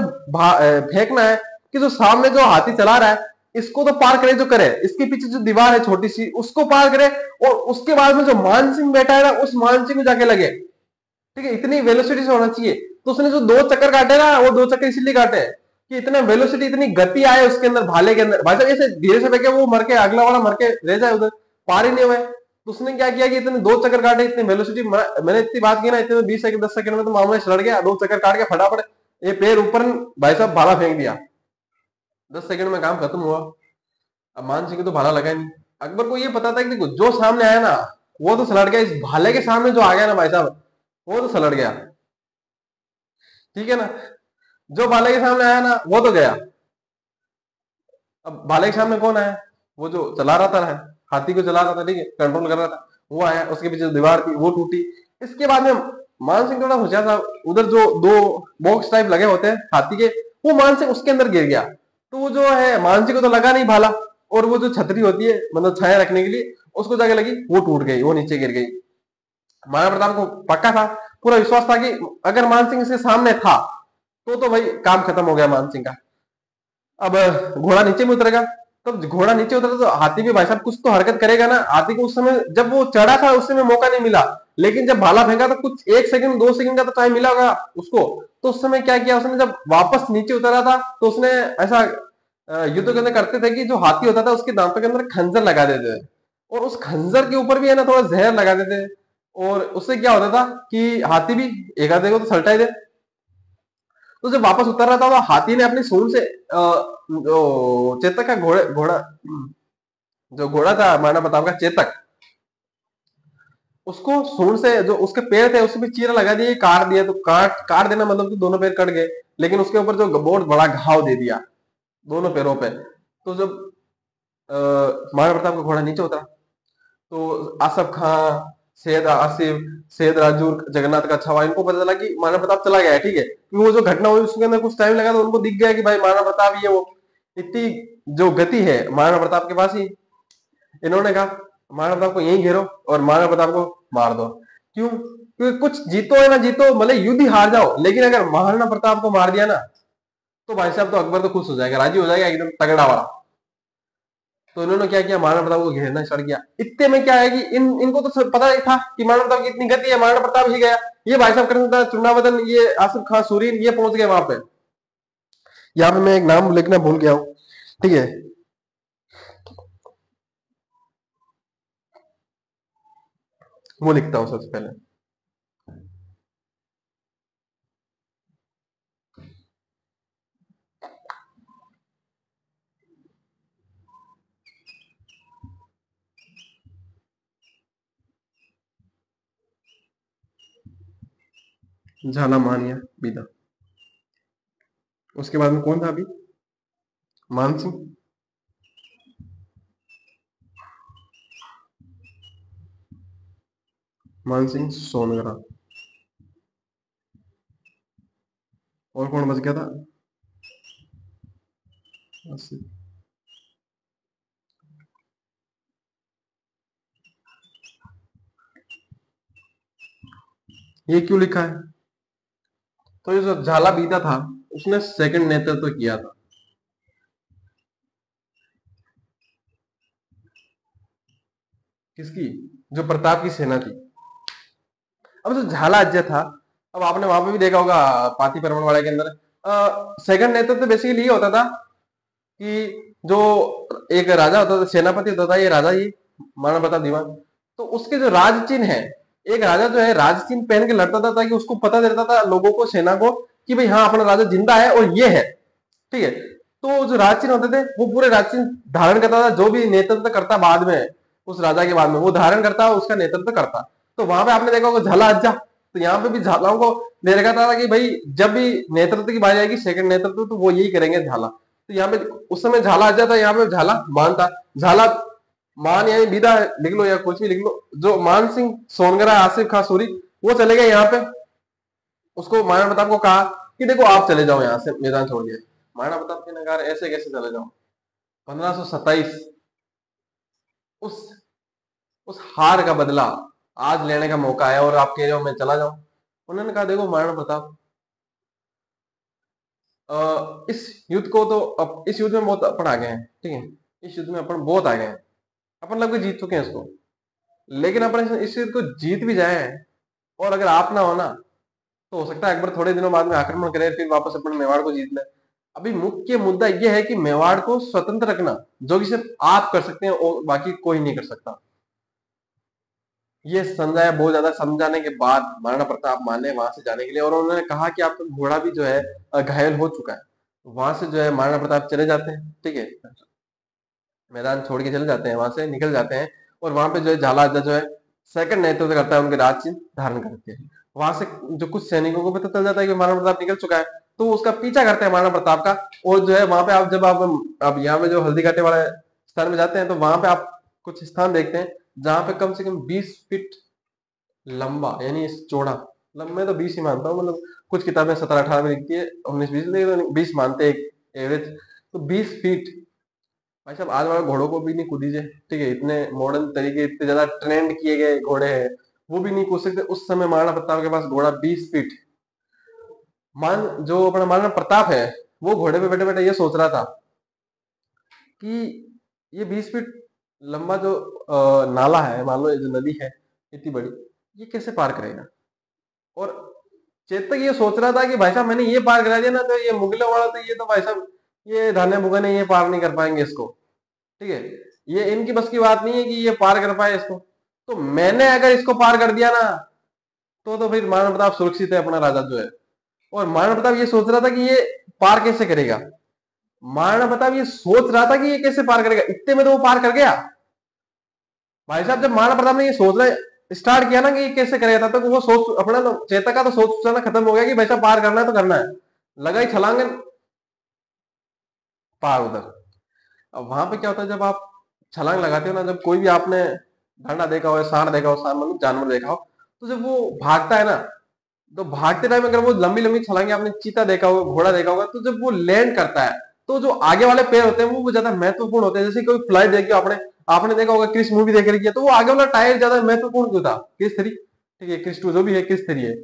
फेंकना है, कि जो सामने जो हाथी चला रहा है इसको तो पार करे, जो करे इसके पीछे जो दीवार है छोटी सी उसको पार करे, और उसके बाद में जो मान सिंह बैठा है ना उस मान सिंह को जाके लगे। ठीक है, इतनी वेलोसिटी से होना चाहिए। तो उसने जो 2 चक्कर काटे ना, वो 2 चक्कर इसीलिए काटे कि इतना वेलोसिटी, इतनी गति आए उसके अंदर, भाले के अंदर। भाई साहब ऐसे धीरे से फेंके, वो मर के, अगला वाला मर के रह जाए उधर, पार ही नहीं हुए। तो उसने क्या किया कि इतने 2 चक्कर काटे, इतनी वेलोसिटी, मैंने इतनी बात की ना, इतने 20 सेकंड 10 सेकंड में तो मामला चढ़ गया। 2 चक्कर काट के फटाफट ये पैर ऊपर, भाई साहब भाला फेंक दिया, 10 सेकंड में काम खत्म हुआ। अब मान सिंह को तो भाला लगा नहीं। अकबर को ये पता था कि देखो जो सामने आया ना वो तो सलट गया, इस भाले के सामने जो आ गया ना भाई साहब वो तो सलट गया। ठीक है ना, जो भाले के सामने आया ना वो तो गया। अब भाले के सामने कौन आया? वो जो चला रहा था, हाथी को चला रहा था, ठीक है, कंट्रोल कर रहा था, वो आया। उसके पीछे जो दीवार थी वो टूटी। इसके बाद में मान सिंह थोड़ा होशियार था, उधर जो 2 बॉक्स टाइप लगे होते हैं हाथी के, वो मान सिंह उसके अंदर गिर गया। तो वो जो है मान सिंह को तो लगा नहीं भाला, और वो जो छतरी होती है मतलब छाया रखने के लिए उसको जाके लगी, वो टूट गई, वो नीचे गिर गई। महाराणा प्रताप को पक्का था, पूरा विश्वास था कि अगर मान सिंह इसके सामने था तो भाई काम खत्म हो गया मान सिंह का। अब घोड़ा नीचे में उतरेगा, तब घोड़ा नीचे उतरा तो हाथी भी भाई साहब कुछ तो हरकत करेगा ना। हाथी को उस समय जब वो चढ़ा था उस समय मौका नहीं मिला, लेकिन जब भाला फेंका तो कुछ 1 सेकंड 2 सेकंड का तो टाइम मिला होगा उसको। तो उस समय क्या किया उसने, जब वापस नीचे उतरा था तो उसने ऐसा युद्ध के अंदर करते थे कि जो हाथी होता था उसके दांतों के अंदर खंजर लगा देते थे, और उस खंजर के ऊपर भी है ना थोड़ा जहर लगा देते थे। और उससे क्या होता था कि हाथी भी एक आधे को तो सल्टा ही दे। तो जब वापस उतर रहा था तो हाथी ने अपनी सूंड से जो चेतक का घोड़ा घोड़ा जो घोड़ा था महाराणा प्रताप का चेतक, उसको सूंड से जो उसके पैर थे उसमें चीरा लगा दिया, काट दिया। तो काट काट देना मतलब कि दोनों पैर कट गए, लेकिन उसके ऊपर जो बहुत बड़ा घाव दे दिया दोनों पैरों पे। तो जब महाराणा प्रताप का घोड़ा नीचे उतरा तो आसफ खां, सैयद आसिफ, सैयद राजू, जगन्नाथ का छावा, इनको पता चला कि महाराणा प्रताप चला गया है। ठीक है, क्योंकि वो जो घटना हुई उसके अंदर कुछ टाइम लगा तो उनको दिख गया कि भाई महाराणा प्रताप ये वो, इतनी जो गति है महाराणा प्रताप के पास ही। इन्होंने कहा महाराणा प्रताप को यहीं घेरो और महाराणा प्रताप को मार दो। क्यों? क्योंकि कुछ जीतो है ना जीतो, भले युद्ध ही हार जाओ, लेकिन अगर महाराणा प्रताप को मार दिया ना तो भाई साहब तो अकबर तो खुश हो जाएगा, राजी हो जाएगा एकदम तगड़ा वाला। तो इन्होंने क्या किया, महाराणा प्रताप को घेरना स्टार्ट किया। इतने में क्या है कि इनको तो पता ही था कि महाराणा प्रताप की इतनी गति है, महाराणा प्रताप ही गया। ये भाई साहब कर सकता चुनावदन, ये आसिफ खान सूरीन, ये पहुंच गए वहां पे। यहाँ पे मैं एक नाम लिखना भूल गया हूँ, ठीक है, वो लिखता हूँ सबसे पहले। झाला मानिया बीदा। उसके बाद में कौन था अभी? मानसिंह, मानसिंह सोनगरा। और कौन बच गया था? आसिफ। ये क्यों लिखा है? तो ये जो झाला बीदा था उसने सेकंड नेतृत्व किया था। किसकी? जो प्रताप की सेना थी। अब जो झाला अज्जय था, अब आपने वहां पे भी देखा होगा पाती परमण वाले के अंदर, सेकंड नेतृत्व तो बेसिकली ये होता था कि जो एक राजा होता था, सेनापति होता था, ये राजा ही महाराणा प्रताप दीवान। तो उसके जो राज चिन्ह है, एक राजा जो है राज चिन्ह पहन के लड़ता था ताकि उसको पता देता था लोगों को, सेना को, कि भाई हाँ अपना राजा जिंदा है और ये है। ठीक है, तो जो राज चिन्ह होते थे वो पूरे राज चिन्ह धारण करता था, जो भी नेतृत्व करता बाद में उस राजा के बाद में वो धारण करता, उसका नेतृत्व करता। तो वहां पे आपने देखा होगा झाला अज्जा, तो यहाँ पे भी झालाओं को दे रखा था कि भाई जब भी नेतृत्व की बारी आएगी, सेकंड नेतृत्व तो वो यही करेंगे झाला। तो यहाँ पे उस समय झाला अज्जा था, यहाँ पे झाला मान था। झाला मान यानी विदा लिख लो या कुछ भी लिख लो। जो मान सिंह सोनगरा, आसिफ खां सूरी, वो चले गए यहाँ पे। उसको महाराणा प्रताप को कहा कि देखो आप चले जाओ यहाँ से, मैदान छोड़ दिया। महाराणा प्रताप ने कहा ऐसे कैसे चले जाओ? 1527 उस उस हार का बदला आज लेने का मौका है और आप कह रहे हो मैं चला जाऊं। उन्होंने कहा देखो महाराणा प्रताप, इस युद्ध को तो अब इस युद्ध में बहुत अपन आ गए हैं, ठीक है। इस युद्ध में अपन बहुत आ गए हैं, अपन लगभग जीत चुके हैं इसको। लेकिन अपन इस युद्ध को जीत भी जाए, और अगर आप ना हो ना, तो हो सकता है अकबर थोड़े दिनों बाद में आक्रमण करे, फिर वापस अपन मेवाड़ को जीत ले। अभी मुख्य मुद्दा यह है कि मेवाड़ को स्वतंत्र रखना, जो कि सिर्फ आप कर सकते हैं और बाकी कोई नहीं कर सकता। ये समझाया, बहुत ज्यादा समझाने के बाद महाराणा प्रताप माने वहां से जाने के लिए, और उन्होंने कहा कि आपका घोड़ा भी जो है घायल हो चुका है। वहां से जो है महाराणा प्रताप चले जाते हैं, ठीक है, मैदान छोड़ के चले जाते हैं, वहां से निकल जाते हैं। और वहां पे जो है झाला जो है सेकंड नेतृत्व करता है, उनके राज चिन्ह धारण करके। वहां से जो कुछ सैनिकों को पता चल जाता है कि महाराणा प्रताप निकल चुका है, तो वो उसका पीछा करते हैं महाराणा प्रताप का। और जो है वहां पे आप जब आप यहाँ पे जो हल्दी घाटी वाले स्थान में जाते हैं, तो वहां पे आप कुछ स्थान देखते हैं जहां पे कम से कम 20 फीट लंबा, यानी चौड़ा, मतलब मैं तो 20 ही मानता हूँ, मतलब कुछ किताबें 17-18 में लिखती है, 19-20, लेकिन 20 मानते हैं एवरेज। तो 20 फीट, भाई साहब आज वाले घोड़ों को भी नहीं कूद दीजिए, ठीक है, इतने मॉडर्न तरीके, इतने ज्यादा ट्रेंड किए गए घोड़े हैं, वो भी नहीं कूद सकते। उस समय महाराणा प्रताप के पास घोड़ा 20 फीट। जो अपना महाराणा प्रताप है, वो घोड़े पे बैठे बैठे ये सोच रहा था कि ये 20 फीट लंबा जो नाला है, मान लो ये जो नदी है इतनी बड़ी, ये कैसे पार करेगा। और चेतक ये सोच रहा था कि भाई साहब मैंने ये पार करा दिया ना, तो ये मुगलों वाला, तो ये तो भाई साहब ये धाने भुगने ये पार नहीं कर पाएंगे इसको, ठीक है, ये इनकी बस की बात नहीं है कि ये पार कर पाए इसको। तो मैंने अगर इसको पार कर दिया ना, तो फिर महाराणा प्रताप सुरक्षित है, अपना राजा जो है। और महाराणा प्रताप ये सोच रहा था कि ये पार कैसे करेगा। महाराणा प्रताप ये सोच रहा था कि ये कैसे पार करेगा, इतने में तो वो पार कर गया। भाई साहब जब महाराणा प्रताप ने ये सोचना स्टार्ट किया ना कि ये कैसे करेगा, तब तक वो सोच अपना तो चेतक का तो सोच सोचना खत्म हो गया कि भाई साहब पार करना है तो करना है। लगा ही छलांग पार उधर। अब वहां पे क्या होता है, जब आप छलांग लगाते हो ना, जब कोई भी आपने धरना देखा हो, सांड देखा हो, सांड मतलब जानवर देखा हो, तो जब वो भागता है ना, तो भागते टाइम अगर वो लंबी लंबी छलांगे, आपने चीता देखा होगा, घोड़ा देखा होगा, तो जब वो लैंड करता है, तो जो आगे वाले पैर होते हैं वो ज्यादा महत्वपूर्ण होते हैं। जैसे कोई फ्लाइट देखी हो आपने, आपने देखा होगा क्रिस मूवी देख रही है, तो वो आगे वाला टायर ज्यादा महत्वपूर्ण क्यों था, क्रिस 3, ठीक है, क्रिस 2 जो भी है, क्रिस 3 है,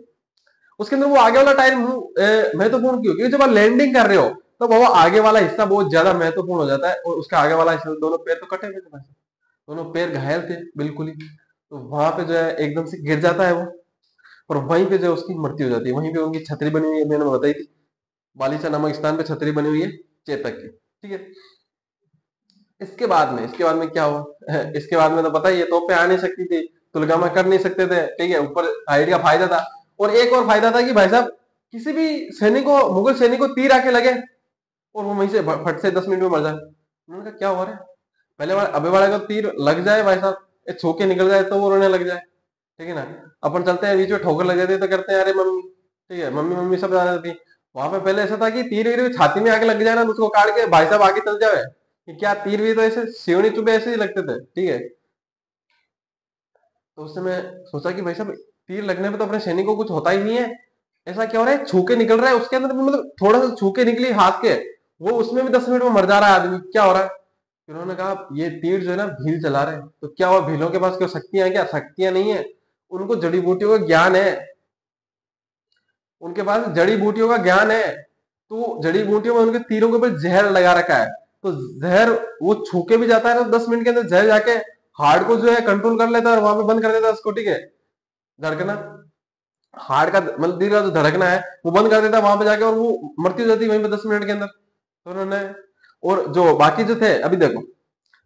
उसके अंदर वो आगे वाला टायर महत्वपूर्ण क्यों, क्योंकि जब आप लैंडिंग कर रहे हो, तो वो आगे वाला हिस्सा बहुत ज्यादा महत्वपूर्ण हो जाता है। और उसका आगे वाला हिस्सा, दोनों पैर तो कटे हुए थे, दोनों पैर घायल थे बिल्कुल ही। तो वहां पे जो है एकदम से गिर जाता है वो, और वहीं पे जो है उसकी मृत्यु हो जाती है। वहीं पे उनकी छतरी बनी हुई है, मैंने बताई थी, बालिचा नामक स्थान पे छतरी बनी हुई है चेतक की, ठीक है। इसके बाद में क्या हुआ इसके बाद में तो पता ही है, तोपें आ नहीं सकती थी, तुलगामा कर नहीं सकते थे, ठीक है, ऊपर हाइट का फायदा था। और एक और फायदा था कि भाई साहब किसी भी सैनिक को, मुगल सैनिक को तीर आके लगे और वो वहीं से फट से 10 मिनट में मर जाए। उन्होंने कहा क्या हो रहा है, पहले वाले अबे वाले को तीर लग जाए भाई साहब, ये छू के निकल जाए तो वो रोने लग जाए, ठीक है ना। अपन चलते हैं बीच में ठोकर लग जाती है तो करते हैं अरे मम्मी, ठीक है, मम्मी मम्मी सब आ जाती। वहां पे पहले ऐसा था कि तीर वीर छाती में आके लग जाए ना, तो उसको काट के भाई साहब आगे चल जाए, कि क्या तीर भी तो ऐसे सिवनी चुभे ऐसे ही लगते थे, ठीक है। तो उससे मैं सोचा कि भाई साहब तीर लगने पे तो अपने सैनिक को कुछ होता ही नहीं है, ऐसा क्या हो रहा है, छू के निकल रहा है उसके अंदर भी, मतलब थोड़ा सा छू के निकली हाथ के, वो उसमें भी 10 मिनट में मर जा रहा है आदमी, क्या हो रहा है। फिर उन्होंने कहा ये तीर जो है ना भील चला रहे हैं, तो क्या हुआ, भीलों के पास क्यों शक्तियां, क्या शक्तियां नहीं है, उनको जड़ी बूटियों का ज्ञान है, उनके पास जड़ी बूटियों का ज्ञान है। तो जड़ी बूटियों में उनके तीरों के ऊपर जहर लगा रखा है, तो जहर वो छू के भी जाता है ना, 10 मिनट के अंदर जहर जाके हार्ट को जो है कंट्रोल कर लेता है और वहां पे बंद कर देता है उसको, ठीक है, धड़कना, हार्ट का मतलब दिल का जो धड़कना है वो बंद कर देता है वहां पे जाके, और वो मृत्यु हो जाती है वहीं पे 10 मिनट के अंदर। तो उन्होंने, और जो बाकी जो थे, अभी देखो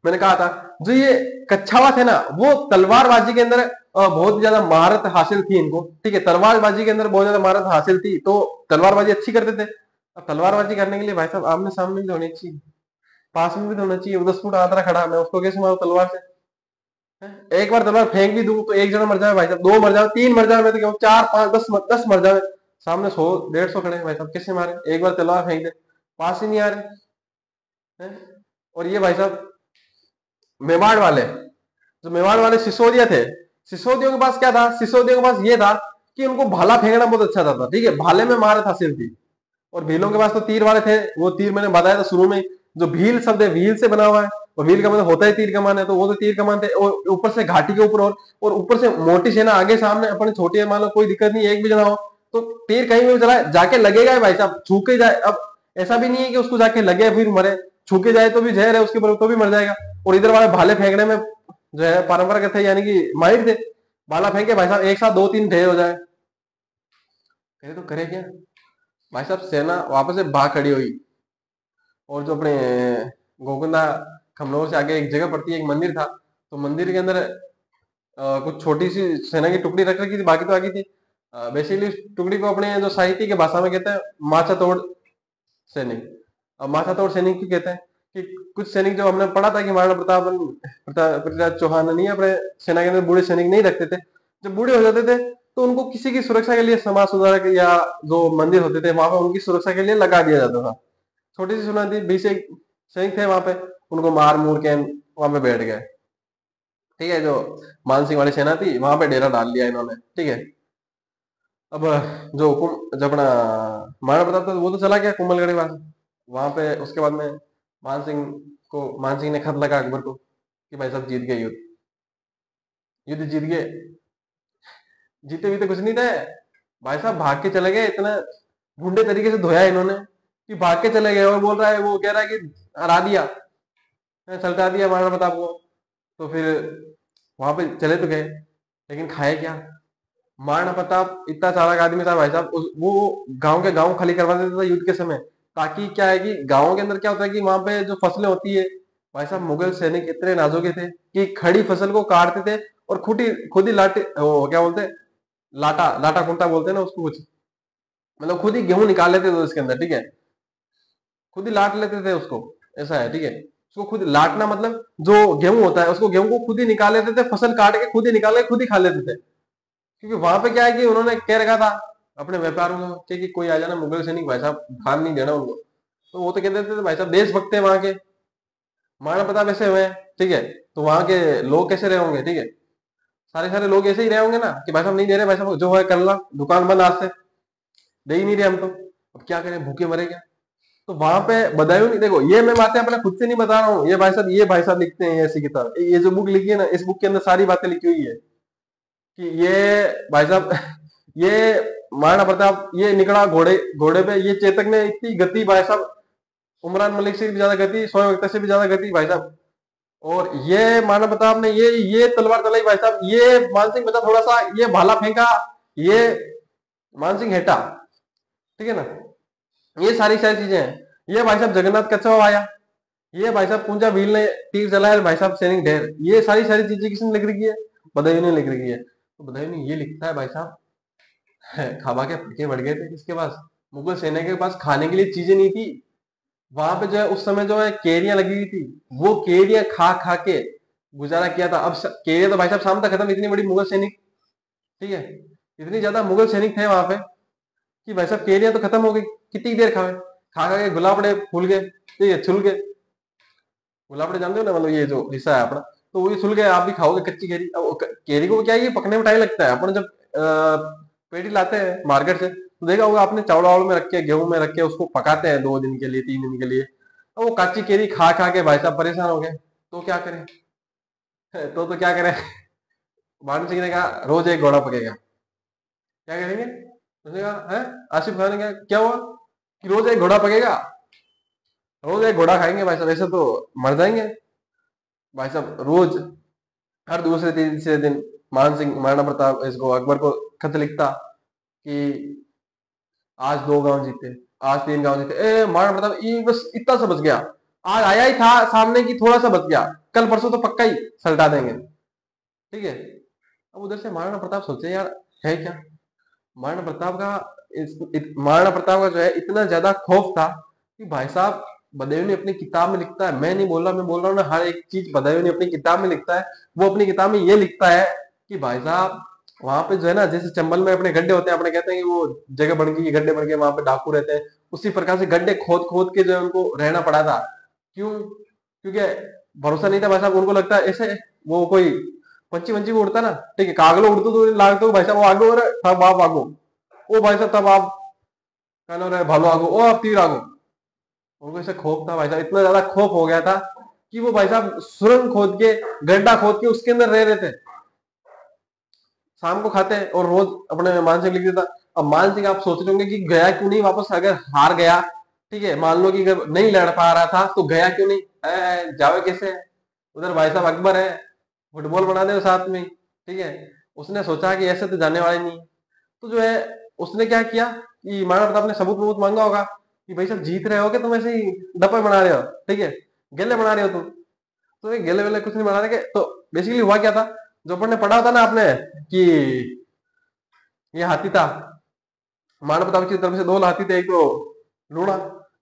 मैंने कहा था, जो ये कच्छावा थे ना, वो तलवारबाजी के अंदर बहुत ज्यादा महारत हासिल थी इनको, ठीक है, तलवारबाजी के अंदर बहुत ज्यादा महारत हासिल थी, तो तलवारबाजी अच्छी करते थे। अब तलवारबाजी करने के लिए भाई साहब आमने सामने भी होनी चाहिए, पास में भी तो होना चाहिए। 10 फुट आंतरा खड़ा, मैं उसको कैसे मारू तलवार से, एक बार तलवार फेंक भी दूं तो एक जना मर जाए भाई साहब, दो मर जाए, तीन मर जाए, मैं तो कहूँ 4 5 10 मर जाए, सामने 100 150 खड़े हैं भाई साहब, कैसे मारे, एक बार तलवार फेंक दे, पास ही नहीं आ रहे हैं। और ये भाई साहब मेवाड़ वाले, जो मेवाड़ वाले सिसोदिया थे, सिसोदियों के पास क्या था, सिसोदियों के पास ये था कि उनको भाला फेंकना बहुत अच्छा था, ठीक है, भाले में महारत हासिल थी। और भीलों के पास तो तीर वाले थे, वो तीर मैंने बताया था शुरू में, जो भील शब्द है भील से बना हुआ है, और भील का मतलब होता है तीर कमान है, तो वो तो तीर कमान थे, और ऊपर से घाटी के ऊपर, और ऊपर से मोटी सेना आगे सामने, अपने छोटी है, मान लो कोई दिक्कत नहीं, एक भी जना हो तो तीर कहीं भी चला जाके लगेगा भाई साहब, छू के जाए। अब ऐसा भी नहीं है कि उसको जाके लगे फिर मरे, छू के जाए तो भी जहर है उसके ऊपर तो भी मर जाएगा। और इधर वाले भाले फेंकने में जो है परंपरागत थे, यानी कि माहिर थे। भाला फेंके भाई साहब, एक साथ दो तीन ढेर हो जाए। कहे तो करे क्या भाई साहब, सेना वापस से भाग खड़ी हुई। और जो अपने गोकुंदा खमनोर से आगे एक जगह पड़ती है, एक मंदिर था, तो मंदिर के अंदर कुछ छोटी सी सेना की टुकड़ी रख रखी थी, बाकी तो आगे थी। बेसिकली टुकड़ी को अपने जो साहित्य की भाषा में कहते हैं माचा तोड़ सैनिक। अब माथा तोड़ सैनिक क्यों कहते हैं कि कुछ सैनिक जो हमने पढ़ा था कि महाराणा पृथ्वीराज चौहान नहीं अपने सेना के अंदर बूढ़े सैनिक नहीं रखते थे। जब बूढ़े हो जाते थे तो उनको किसी की सुरक्षा के लिए समाज सुधारक या जो मंदिर होते थे वहां पर उनकी सुरक्षा के लिए लगा दिया जाता था। छोटी सी सुना थी, 20 सैनिक थे वहां पे, उनको मार मूर के वहां पे बैठ गए। ठीक है, जो मान सिंह वाली सेना थी वहां पे डेरा डाल लिया इन्होंने। ठीक है, अब जब अपना महाराणा प्रताप था वो तो चला गया कुंभलगढ़ के पास। वहां पे उसके बाद में मान सिंह ने खत लगा अकबर को कि भाई साहब जीत गए युद्ध, युद्ध जीत गए। जीते हुए तो कुछ नहीं थे भाई साहब, भाग के चले गए। इतना भूंडे तरीके से धोया इन्होंने कि भाग के चले गए। और बोल रहा है, वो कह रहा है कि हरा दिया, सल्टा दिया महाराणा प्रताप को। तो फिर वहां पे चले तो गए, लेकिन खाए क्या। महाराणा प्रताप इतना चालाक आदमी था भाई साहब, वो गांव के गांव खाली करवा देता था युद्ध के समय। ताकि क्या है कि गांवों के अंदर क्या होता है कि वहां पे जो फसलें होती है, भाई साहब मुगल सैनिक इतने नाजुके थे कि खड़ी फसल को काटते थे और खुद ही लाटे, वो क्या बोलते हैं, लाटा लाटा कुंटा बोलते हैं ना उसको कुछ, मतलब खुद ही गेहूं निकाल लेते थे उसके अंदर। ठीक है, खुद ही लाट लेते थे उसको, ऐसा है। ठीक है, उसको खुद लाटना मतलब जो गेहूं होता है उसको, गेहूं को खुद ही निकाल लेते थे, फसल काट के खुद ही निकाल के खुद ही खा लेते थे। क्योंकि वहां पे क्या है कि उन्होंने कह रखा था अपने व्यापारियों को कि कोई आ जाना मुगल सैनिक भाई साहब, ध्यान नहीं देना उनको। तो वो तो कहते थे भाई साहब देशभक्त है वहां के, महाराणा प्रताप ऐसे हुए हैं। ठीक है, तो वहां के लोग कैसे रहे होंगे। ठीक है, सारे सारे लोग ऐसे ही रहे होंगे ना कि भाई साहब नहीं दे रहे, भाई साहब जो है कर ला, दुकान बंद आज से, दे ही नहीं रहे हम तो, अब क्या करें, भूखे मरे क्या। तो वहां पे बदायूं नहीं, देखो ये मैं बातें अपने खुद से नहीं बता रहा हूँ, ये भाई साहब लिखते हैं ऐसी किताब, ये जो बुक लिखी है ना, इस बुक के अंदर सारी बातें लिखी हुई है कि ये भाई साहब ये महाराणा प्रताप ये निकला घोड़े घोड़े पे, ये चेतक ने इतनी गति भाई साहब, उमरान मलिक से भी ज्यादा गति, शोएब अख्तर से भी ज्यादा गति भाई साहब। और ये महाराणा प्रताप ने ये तलवार चलाई भाई साहब, ये मानसिंह बचा थोड़ा सा, ये भाला फेंका, ये मानसिंह हेटा। ठीक है ना, ये सारी सारी चीजें हैं। ये भाई साहब जगन्नाथ कच्छा आया, ये भाई साहब पूंजा भील ने तीर चलाया भाई साहब सैनिक ढेर, ये सारी सारी चीजें किसने लिख रखी है, बदायूं ने लिख रखी है। तो बदायूं ने ये लिखता है भाई साहब, खाबा के फटके बढ़ गए थे किसके पास, मुगल सेना के पास खाने के लिए चीजें नहीं थी। वहां पे जो है उस समय जो है केरियां लगी हुई थी, वो केरियां खा खा के गुजारा किया था। अब केरिया तो भाई साहब शाम तक खत्म, इतनी बड़ी मुगल सैनिक। ठीक है, इतनी ज्यादा मुगल सैनिक थे वहां पे कि भाई साहब केरिया तो खत्म हो गई। कितनी देर खाए, खा खा के गुलाबड़े फूल गए, ठीक है, छुल गए। गुलाबड़े जानते हो ना, मतलब ये जो हिस्सा है अपना, तो वो ये छुल गए। आप भी खाओगे कच्ची केरी। अब केरी को क्या है, ये पकने में टाइम लगता है। अपन जब पेटी लाते हैं मार्केट से तो देखा होगा आपने, चावल वावल में रख के, गेहूं में रख के उसको पकाते हैं 2 दिन के लिए, 3 दिन के लिए। अब वो कच्ची केरी खा खा के भाई साहब परेशान हो गए। तो क्या करें, तो क्या करें। मान सिंह ने कहा रोज एक घोड़ा पकेगा, क्या करेंगे। उसने कहा है, आसिफ खान ने कहा क्या हुआ कि रोज एक घोड़ा पकेगा, रोज एक घोड़ा खाएंगे भाई साहब, ऐसे तो मर जाएंगे। भाई साहब रोज हर दूसरे तीसरे दिन मान सिंह महाराणा प्रताप इसको अकबर को खत लिखता कि आज 2 गांव जीते, आज 3 गांव जीते। महाराणा प्रताप ये बस इतना सा बच गया, आज आया ही था सामने की, थोड़ा सा बच गया, कल परसों तो पक्का ही सल्टा देंगे। ठीक है, अब उधर से महाराणा प्रताप सोचे यार है क्या, महाराणा प्रताप का महाराणा प्रताप का जो है इतना ज्यादा खौफ था कि भाई साहब बदायूं ने अपनी किताब में लिखता है, मैं नहीं बोल रहा, मैं बोल रहा हूँ ना, हर एक चीज बदायूं ने अपनी किताब में लिखता है। वो अपनी किताब में ये लिखता है कि भाई साहब वहां पे जो है ना, जैसे चंबल में अपने गड्ढे होते हैं, अपने कहते हैं कि वो जगह बन गई, गड्ढे बन गए, वहां पे डाकू रहते हैं, उसी प्रकार से गड्ढे खोद खोद के जो है उनको रहना पड़ा था। क्यों, क्योंकि भरोसा नहीं था भाई साहब, उनको लगता है ऐसे वो कोई पंची वंची भी उड़ता ना, ठीक है, कागलो उड़तो तो लागतो भाई साहब वो आगो, और तब आप आगो, ओ भाई साहब तब आप कहना रहे भालो आगो, ओ आप तीर आगो। उनको ऐसे खौफ था भाई साहब, इतना ज्यादा खौफ हो गया था कि वो भाई साहब सुरंग खोद के, गड्ढा खोद के उसके अंदर रह रहे थे, शाम को खाते और रोज अपने मान सिंह लिख देता। अब मान सिंह आप सोच रहे होंगे कि गया क्यों नहीं वापस, अगर हार गया ठीक है, मान लो कि अगर नहीं लड़ पा रहा था तो गया क्यों नहीं? जावे कैसे? उधर भाई साहब अकबर है, फुटबॉल बना दे साथ में, ठीक है। उसने सोचा कि ऐसे तो जाने वाले नहीं, तो जो है उसने क्या किया कि महाराणा प्रताप ने सबूत सबूत मांगा होगा कि भाई साहब जीत रहे हो कि तुम ऐसे ही डप्पे बना रहे हो, ठीक है, गेले बना रहे हो तुम। तो ये गेले वेले कुछ नहीं बना रहे। तो बेसिकली हुआ क्या था, जो अपन ने पढ़ा था ना आपने, कि ये हाथी था, महाराणा प्रताप की तरफ से दो हाथी थे, एक तो लूणा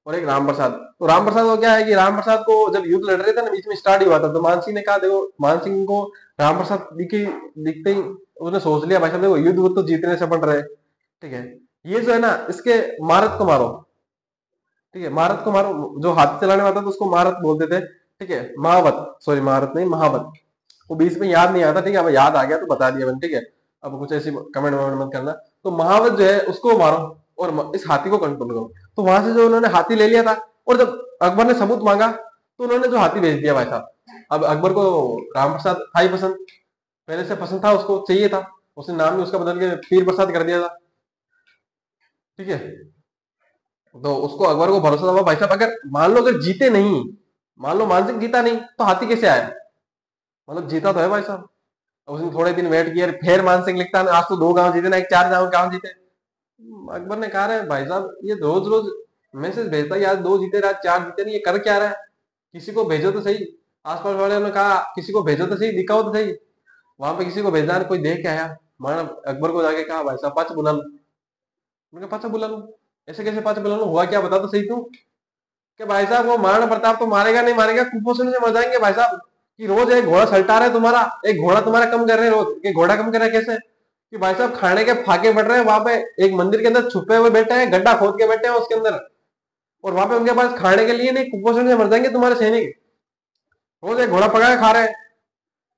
और एक राम प्रसाद। तो राम प्रसाद को क्या है कि राम प्रसाद को जब युद्ध लड़ रहे थे ना, बीच में स्टार्ट ही हुआ था, तो मान सिंह ने कहा, देखो मान सिंह को राम प्रसाद दिखते ही उसने सोच लिया भाई साहब देखो युद्ध वो तो जीतने से पड़ रहे, ठीक है, ये जो है ना इसके महारत को मारो, ठीक है, महारत को मारो। जो हाथ चलाने वाला था तो उसको महारत बोलते थे, ठीक है, महावत, सॉरी महारत नहीं महावत। वो बीच में याद नहीं आता, ठीक है, अब याद आ गया तो बता दिया मैंने, ठीक है। अब कुछ ऐसी कमेंट वमेंट मत करना। तो महावत जो है उसको मारो और इस हाथी को कंट्रोल करो। तो वहां से जो उन्होंने हाथी ले लिया था, और जब अकबर ने सबूत मांगा तो उन्होंने जो हाथी भेज दिया भाई साहब। अब अकबर को राम प्रसाद था ही पसंद, पहले से पसंद था, उसको चाहिए था, उसने नाम भी उसका बदल के पीर प्रसाद कर दिया था, ठीक है। तो उसको अकबर को भरोसा था भाई साहब, अगर मान लो अगर जीते नहीं, मान लो मानसिंह जीता नहीं तो हाथी कैसे आया, मतलब जीता तो है भाई साहब। उसने थोड़े दिन वेट किया, फिर मानसिंह लिखता है आज तो दो गांव जीते ना, एक चार गांव जीते। अकबर ने कहा रहे भाई साहब ये रोज रोज मैसेज भेजता है, आज दो जीते आज चार जीते नहीं, ये कर क्या रहा है, किसी को भेजो तो सही। आसपास वाले ने कहा किसी को भेजो तो सही, दिखाओ तो सही। वहां पे किसी को भेजना, कोई देख के आया, माना अकबर को जाके कहा भाई साहब पच बुला लो। उन्होंने कहा पच बुला लो, ऐसे कैसे पच बुला लो, हुआ क्या बता तो सही तू। कि भाई साहब वो महाराणा प्रताप तो मारेगा नहीं मारेगा, कुपोषण से मर जाएंगे भाई साहब। कि रोज एक घोड़ा सल्टा रहे तुम्हारा, एक घोड़ा तुम्हारा कम कर रहे हैं रोज, कि घोड़ा कम कर रहे हैं कैसे, कि भाई साहब खाने के फाके बढ़ रहे हैं, वहां पे एक मंदिर के अंदर छुपे हुए बैठे हैं, गड्ढा खोद के बैठे हैं उसके अंदर, और वहां पे उनके पास खाने के लिए नहीं, कुपोषण से मर जाएंगे तुम्हारे सैनिक, रोज एक घोड़ा पका के खा रहे हैं।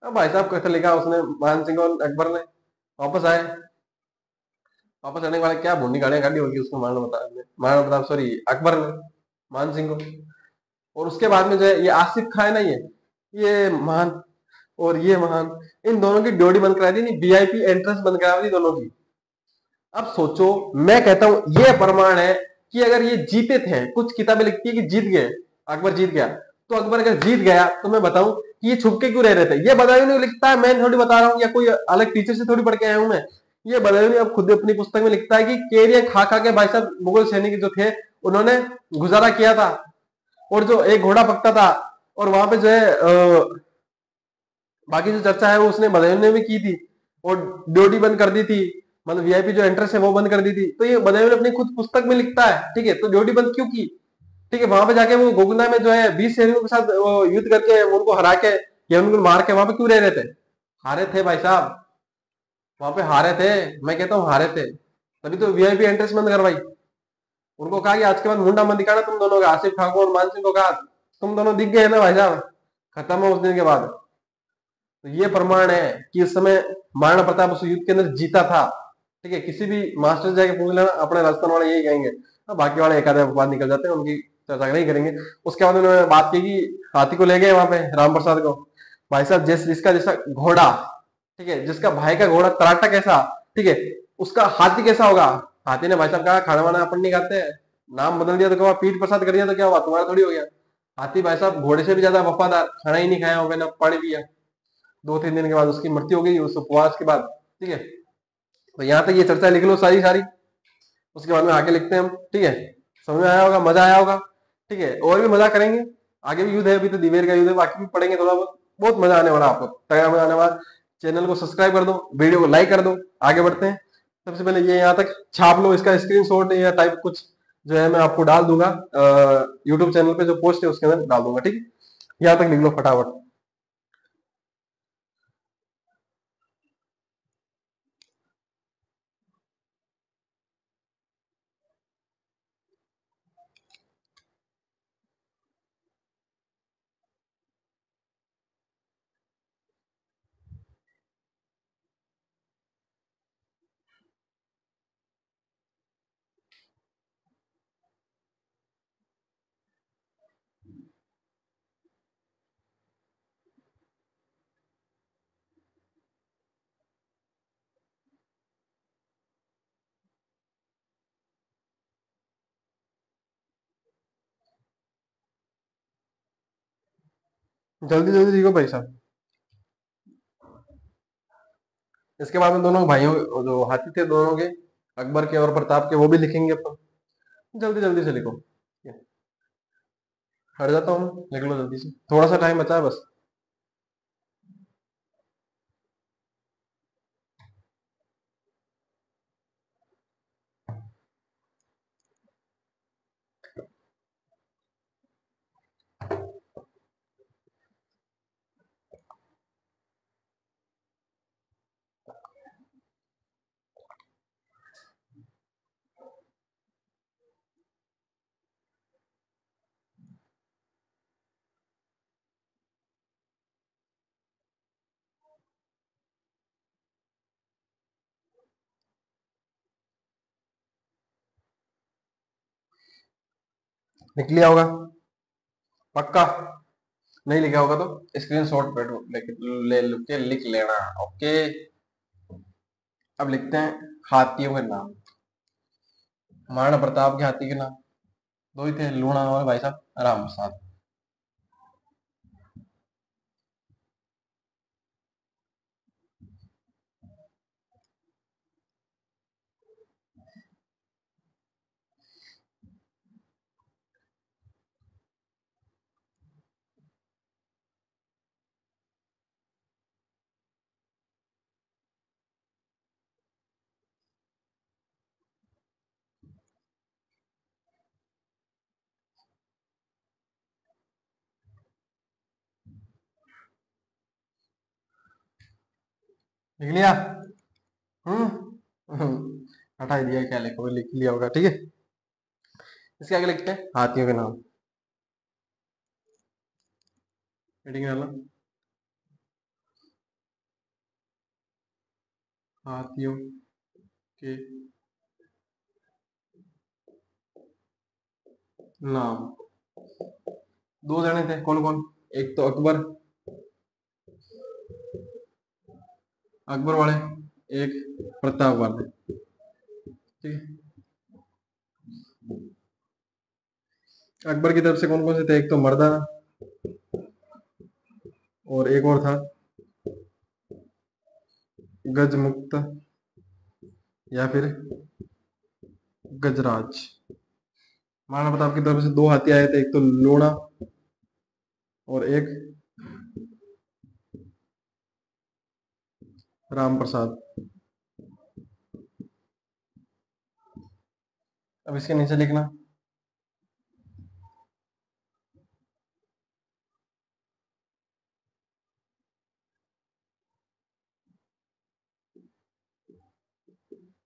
अब भाई साहब कैसे लिखा उसने मान सिंह और अकबर ने, वापस आए, वापस आने के बाद क्या भूनी गाड़ियां गाड़ी होगी उसको, महाराणा प्रताप सॉरी अकबर ने मान सिंह को। और उसके बाद में जो है ये आसिफ खान है ना, ये महान और ये महान, इन दोनों की जोड़ी बंद करा दी, नहीं वीआईपी एंट्रेंस बंद करा दी दोनों की। अब सोचो, मैं कहता हूं ये प्रमाण है कि अगर ये जीते थे, कुछ किताबें लिखती है कि जीत गए, अकबर जीत गया, तो अकबर अगर जीत गया तो मैं बताऊं कि ये छुपके क्यों रह रहे थे, ये बदायूं नहीं लिखता है, मैं थोड़ी बता रहा हूं, या कोई अलग टीचर से थोड़ी पढ़ के आया हूं मैं। ये बदायूं अब खुद अपनी पुस्तक में लिखता है कि केरिया खा खा के भाई साहब मुगल सैनिक जो थे उन्होंने गुजारा किया था, और जो एक घोड़ा पकता था, और वहां पे जो है बाकी जो चर्चा है वो उसने बदायूं ने भी की थी, और ड्यूटी बंद कर दी थी, मतलब वीआईपी जो एंट्रेंस है वो बंद कर दी थी। तो ये बदायूं ने अपनी खुद पुस्तक में लिखता है, ठीक है, तो ड्यूटी बंद क्यों की, ठीक है। वहां पे जाके वो गोगुना में जो है 20 सैनिकों के साथ वो युद्ध करके उनको हरा के या उनको मार के वहां पे क्यों रह रहे थे, हारे थे भाई साहब, वहां पे हारे थे, मैं कहता हूँ हारे थे, तभी तो वीआईपी एंट्रेंस बंद करवाई। उनको कहा कि आज के बाद मुंडा मत दिखाना तुम दोनों का, आसिफ ठाकुर और मान सिंह को कहा तुम दोनों दिख गए ना भाई साहब, खत्म है उस दिन के बाद। तो ये प्रमाण है कि उस समय महाराणा प्रताप उस युद्ध के अंदर जीता था, ठीक है। किसी भी मास्टर जाके पूछ लेना, अपने राजस्थान वाले यही कहेंगे। बाकी वाले एक आधे अपवाद निकल जाते हैं, उनकी चर्चा नहीं करेंगे। उसके बाद उन्होंने बात की कि हाथी को ले गए वहां पे राम प्रसाद को, भाई साहब जिसका जैसा घोड़ा, ठीक है, जिसका भाई का घोड़ा तराटा कैसा, ठीक है, उसका हाथी कैसा होगा। हाथी ने भाई साहब कहा खाना वाना अपन नहीं खाते, नाम बदल दिया तो क्या पीठ प्रसाद कर दिया तो क्या हुआ, तुम्हारा थोड़ी हो गया। हाथी भाई साहब घोड़े से भी ज्यादा वफादार, खाना ही नहीं खाया होगा ना पानी पिया, 2-3 दिन के बाद उसकी मृत्यु हो गई उस उपवास के बाद, ठीक है। तो यहाँ तक ये चर्चा लिख लो सारी सारी, उसके बाद में आगे लिखते हैं हम, ठीक है। समझ में आया होगा, मजा आया होगा, ठीक है, और भी मजा करेंगे, आगे भी युद्ध है, अभी तो दिवेर का युद्ध है, बाकी भी पढ़ेंगे थोड़ा बहुत, बहुत मजा आने वाला, आपको तगड़ा मजा आने वाला। चैनल को सब्सक्राइब कर दो, वीडियो को लाइक कर दो, आगे बढ़ते हैं। सबसे पहले ये यहाँ तक छाप लो, इसका स्क्रीनशॉट या टाइप कुछ जो है मैं आपको डाल दूंगा, यूट्यूब चैनल पे जो पोस्ट है उसके अंदर डाल दूंगा, ठीक है। यहाँ तक लिख लो फटाफट। जल्दी जल्दी लिखो भाई साहब। इसके बाद में दोनों भाइयों जो हाथी थे दोनों के, अकबर के और प्रताप के, वो भी लिखेंगे अपन। जल्दी जल्दी से लिखो। हट जाता हूँ मैं, लिख लो जल्दी से, थोड़ा सा टाइम बचा है बस। लिख लिया होगा पक्का? नहीं लिखा होगा तो स्क्रीन शॉट पे ले लिख लेना। ओके। अब लिखते हैं हाथियों के नाम। महाराणा प्रताप के हाथी के नाम दो ही थे, लूणा और भाई साहब राम प्रसाद। लिख लिया? हटा ही दिया, क्या लिखोगे, लिख लिया होगा, ठीक है। इसके आगे लिखते हैं हाथियों के नाम। हेडिंग डालना, हाथियों के नाम। दो जने थे, कौन कौन? एक तो अकबर, अकबर वाले, एक प्रताप वाले, ठीक है। अकबर की तरफ से कौन कौन से थे? एक तो मर्दाना, और एक और था गजमुक्त, या फिर गजराज। महाराणा प्रताप की तरफ से दो हाथी आए थे, एक तो लोणा और एक राम प्रसाद। अब इसके नीचे लिखना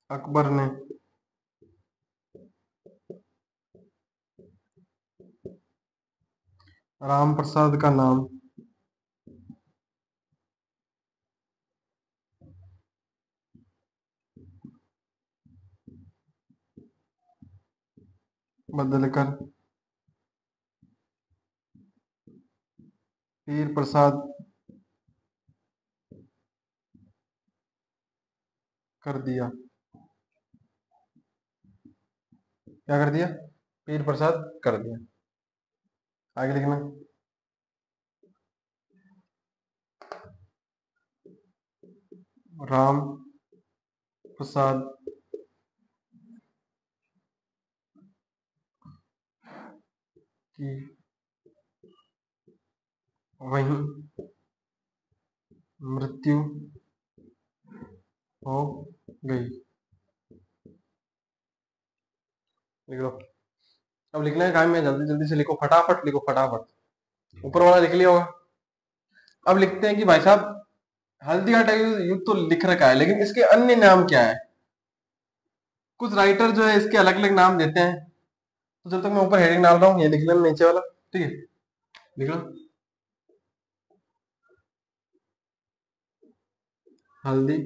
अकबर ने राम प्रसाद का नाम बदलकर वीर प्रसाद कर दिया। क्या कर दिया? वीर प्रसाद कर दिया। आगे लिखना राम प्रसाद की वहीं मृत्यु हो गई। लिख लो। अब लिखने का काम है, जल्दी जल्दी से लिखो, फटाफट लिखो, फटाफट। ऊपर वाला लिख लिया होगा। अब लिखते हैं कि भाई साहब, हल्दी घाटा युद्ध तो लिख रखा है, लेकिन इसके अन्य नाम क्या है? कुछ राइटर जो है इसके अलग अलग नाम देते हैं। तो जब तक मैं ऊपर हेडिंग डाल रहा हूँ, ये लिख लेना नीचे वाला, ठीक है। लिख लो हल्दी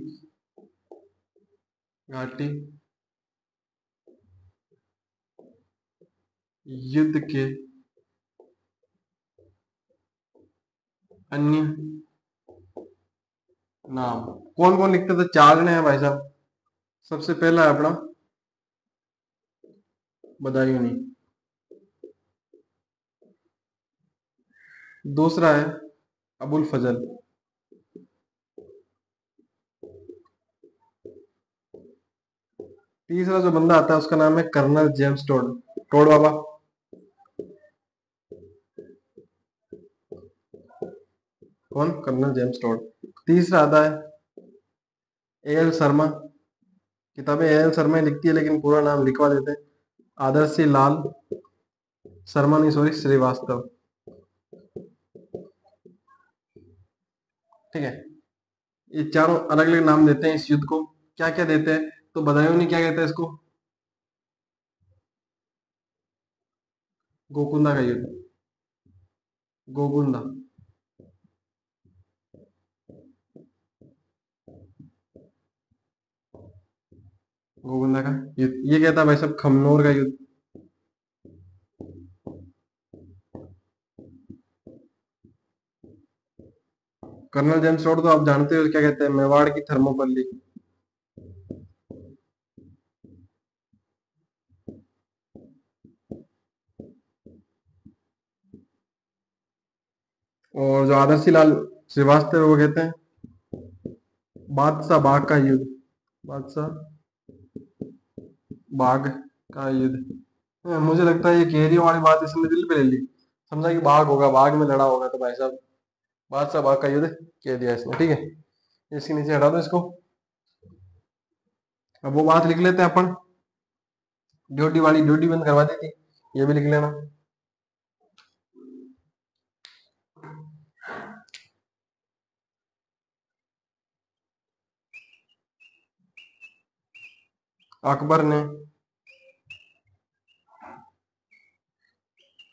घाटी युद्ध के अन्य नाम। कौन कौन लिखते थे? चार जने हैं भाई साहब। सबसे पहला है अपना बदायूंनी, दूसरा है अबुल फजल। तीसरा जो बंदा आता है उसका नाम है कर्नल जेम्स टोड। टोड बाबा। कौन? Colonel James Tod. तीसरा आता है ए एल शर्मा। किताबें ए एल शर्मा ही लिखती है लेकिन पूरा नाम लिखवा देते हैं, आदर्शी लाल शर्मा, नहीं सॉरी, श्रीवास्तव। ठीक है। ये चारों अलग अलग नाम देते हैं इस युद्ध को। क्या क्या देते हैं तो बदायूं नहीं, क्या कहते हैं इसको? गोकुंदा का युद्ध। गोकुंदा। गोकुंदा का युद्ध ये कहता है भाई साहब खमनोर का युद्ध। कर्नल जेम्स टोड तो आप जानते हो क्या कहते हैं, मेवाड़ की थर्मोपल्ली। और जो आदर्शी लाल श्रीवास्तव है वो कहते हैं बादशाह बाग का युद्ध। बादशाह बाग का युद्ध। मुझे लगता है ये केरियो वाली बात इसने दिल पे ले ली। समझा कि बाघ होगा, बाघ में लड़ा होगा, तो भाई साहब बादशाह बाग का युद्ध कह दिया इसने। ठीक है, इसके नीचे हटा दो इसको। अब वो बात लिख लेते हैं अपन, ड्यूटी वाली ड्यूटी बंद करवा दी थी, ये भी लिख लेना। अकबर ने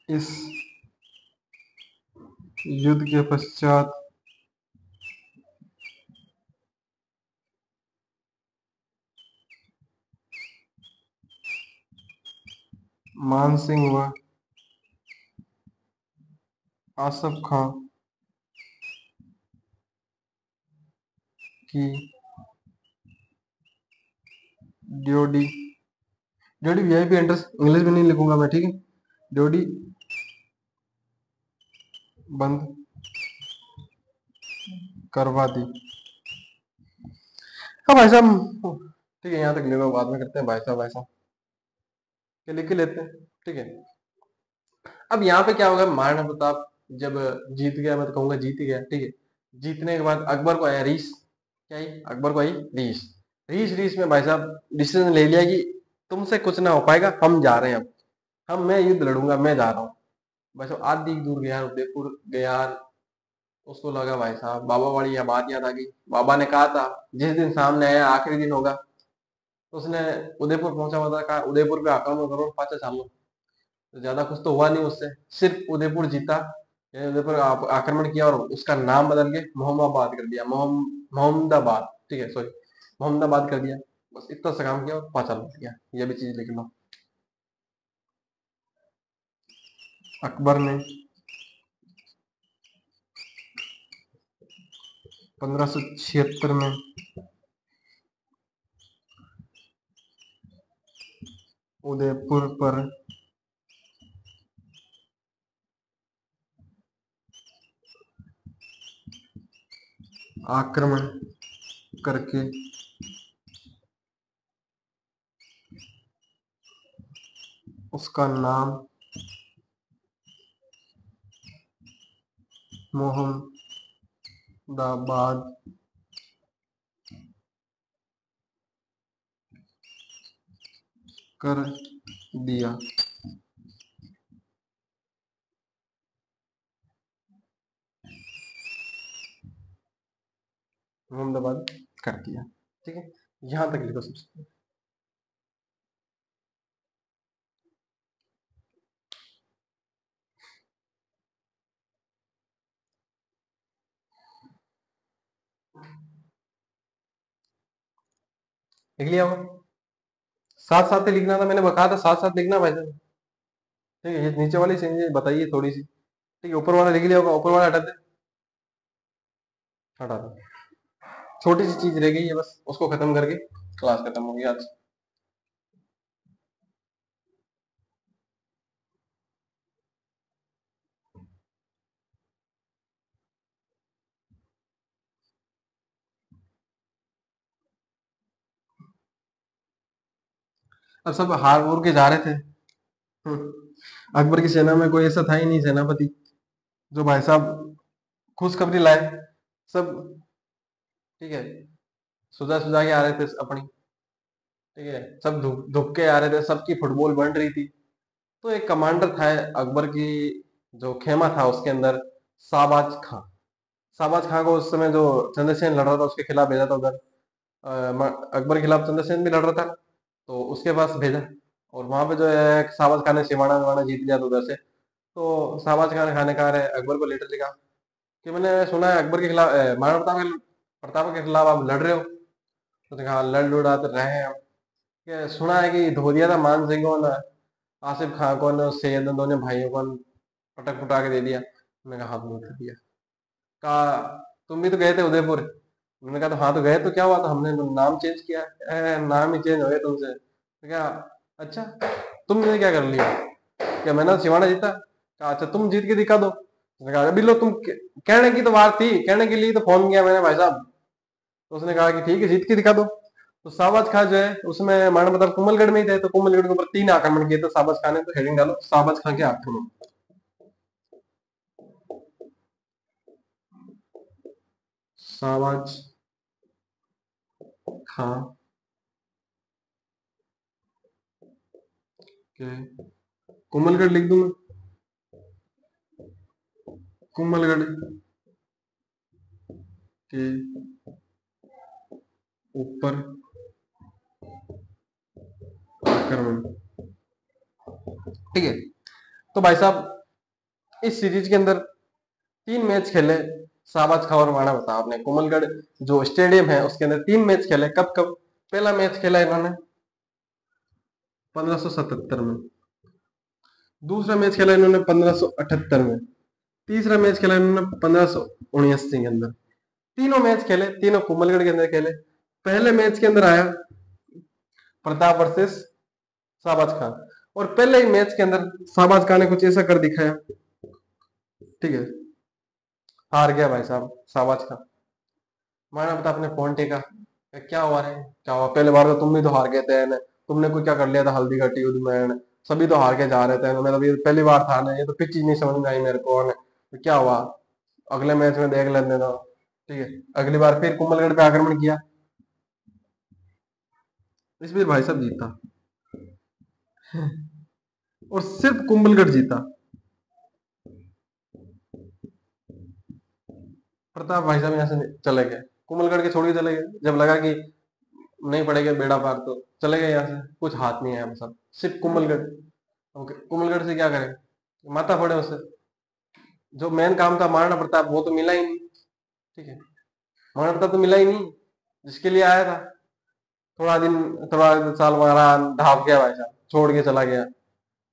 इस युद्ध के पश्चात मानसिंह व आसफ खां की ड्योडी, ड्योडी वीआईपी एंट्रेंस इंग्लिश में नहीं लिखूंगा मैं, ठीक है, ड्योडी बंद करवा दी। हाँ भाई साहब, ठीक है, यहाँ तक ले लो, बाद में करते हैं भाई साहब, भाई साहब के लिख के लेते हैं। ठीक है। अब यहाँ पे क्या होगा, महाराणा प्रताप जब जीत गया, मैं तो कहूंगा जीत ही गया। ठीक है। जीतने के बाद अकबर को आया रीस। क्या आई? अकबर को आई रीस। रीस रीस में भाई साहब डिसीजन ले लिया कि तुमसे कुछ ना हो पाएगा, हम जा रहे हैं अब। मैं युद्ध लड़ूंगा, मैं जा रहा हूँ। भाई साहब आदि दूर गया, उदयपुर गया। उसको लगा भाई साहब बाबा वाली यह बात याद आ गई। बाबा ने कहा था जिस दिन सामने आया आखिरी दिन होगा। तो उसने उदयपुर पहुंचा हुआ था, कहा उदयपुर पे आक्रमण करो, पाचा चालू। तो ज्यादा कुछ तो हुआ नहीं उससे, सिर्फ उदयपुर जीता। उदयपुर आक्रमण किया और उसका नाम बदल के मोहम्मदाबाद कर दिया, मोहम्मदाबाद। ठीक है, सॉरी, मोहम्मदाबाद कर दिया। बस इतना सा काम किया और पाचा लौट गया। ये भी चीज लिख लो। अकबर ने 1576 में उदयपुर पर आक्रमण करके उसका नाम मोहम्मदाबाद कर दिया। मोहम्मदाबाद कर दिया। ठीक है, यहां तक लिखो सबसे। लिख लिया होगा। साथ साथ ही लिखना था, मैंने बताया था साथ साथ लिखना भाई साहब। ठीक है, ये नीचे वाली चीजें बताइए थोड़ी सी। ठीक है, ऊपर वाला लिख लिया होगा, ऊपर वाला हटा दे। हटा दो। छोटी सी चीज रह गई है, बस उसको खत्म करके क्लास खत्म होगी आज। और सब हार वूर के जा रहे थे। अकबर की सेना में कोई ऐसा था ही नहीं सेनापति जो भाई साहब खुशखबरी लाए। सब ठीक है, सुझा सुझा के आ रहे थे अपनी, ठीक है, सब धुप धुप के आ रहे थे, सबकी फुटबॉल बन रही थी। तो एक कमांडर था अकबर की जो खेमा था उसके अंदर, शाहबाज खां। शाहबाज खां को उस समय जो चंद्रसेन लड़ रहा था उसके खिलाफ भेजा था उधर। अकबर के खिलाफ चंद्रसेन भी लड़ रहा था, तो उसके पास भेजा। और वहां पे जो है शाहबाज खान ने सिवाना विवाना जीत लिया था उधर से। तो शाहबाज खान ने कहा है अकबर को लेटर लिखा कि मैंने सुना है अकबर के खिलाफ महाराणा प्रताप के खिलाफ आप लड़ रहे हो। तो उसने कहा लड़ लुड़ा तो रहे हैं हम। सुना है कि धो दिया था मान सिंह को ना, आसिफ खां को ना, सैयद ने, दोनों भाइयों को पटक पुटा के दे दिया। मैंने कहा हाँ तुमने दे दिया। कहा तुम भी तो गए थे उदयपुर। मैंने कहा तो हाँ तो गए तो क्या हुआ, तो हमने तो नाम चेंज किया। नाम ही चेंज हो गया तुमसे। तो क्या, अच्छा तुमने क्या कर लिया, क्या मैंने तो सिवाना जीता। कहा अच्छा तुम जीत के दिखा दो। उसने कहा अभी लो तुम कहने की तो बात थी, कहने के लिए तो फोन किया मैंने भाई साहब। तो उसने कहा कि ठीक है जीत के दिखा दो। तो शाहबाज खां जो है उसमें महाराणा प्रताप कुंभलगढ़ में ही थे, तो कुंभलगढ़ के ऊपर 3 आक्रमण किए थे शाहबाज खान ने। तो हेडिंग डालो शाहबाज खां के आक्रमण। शाहबाज खां के, कुंभलगढ़ लिख दूं मैं, कुंभलगढ़ के ऊपर आक्रमण। ठीक है, तो भाई साहब इस सीरीज के अंदर 3 मैच खेले शाहबाज खां और महाराणा प्रताप ने। कुंभलगढ़ जो स्टेडियम है उसके अंदर 3 मैच खेले। कब कब, पहला मैच खेला इन्होंने 1577 में, दूसरा मैच खेला इन्होंने 1578 में, तीसरा मैच खेला इन्होंने 1579 के अंदर। तीनों मैच खेले, तीनों कुंभलगढ़ के अंदर खेले। पहले मैच के अंदर आया प्रताप वर्सेस शाहबाज खान, और पहले ही मैच के अंदर शाहबाज खान ने कुछ ऐसा कर दिखाया, ठीक है, हार गया भाई साहब शाहबाज खान। महाराणा प्रताप ने फोन टेका, क्या हुआ रे, क्या हुआ, पहले बार तो तुम भी तो हार गए थे न? तुमने कोई क्या कर लिया था हल्दी घाटी युद्ध में, सभी तो हार के जा रहे थे न? मैं तो ये पहली बार था ना, ये तो पिच ही नहीं समझ में आई मेरे को न? तो क्या हुआ, अगले मैच में देख लेने दो। ठीक है, अगली बार फिर कुंभलगढ़ पे आक्रमण किया, इस बार भाई साहब जीता, और सिर्फ कुंभलगढ़ जीता। प्रताप भाई साहब यहाँ से चले गए, कुंभलगढ़ के छोड़ के चले गए। जब लगा कि नहीं पड़ेगा बेड़ा पार, तो चले गए यहाँ से, कुछ हाथ नहीं आया सब, सिर्फ कुंभलगढ़। ओके, कुंभलगढ़ से क्या करें, माथा फोड़े उससे। जो मेन काम था महाराणा प्रताप वो तो मिला ही नहीं। ठीक है, महाराणा प्रताप तो मिला ही नहीं जिसके लिए आया था। थोड़ा दिन, थोड़ा साल वहां ढाप गया भाई साहब, छोड़ के चला गया।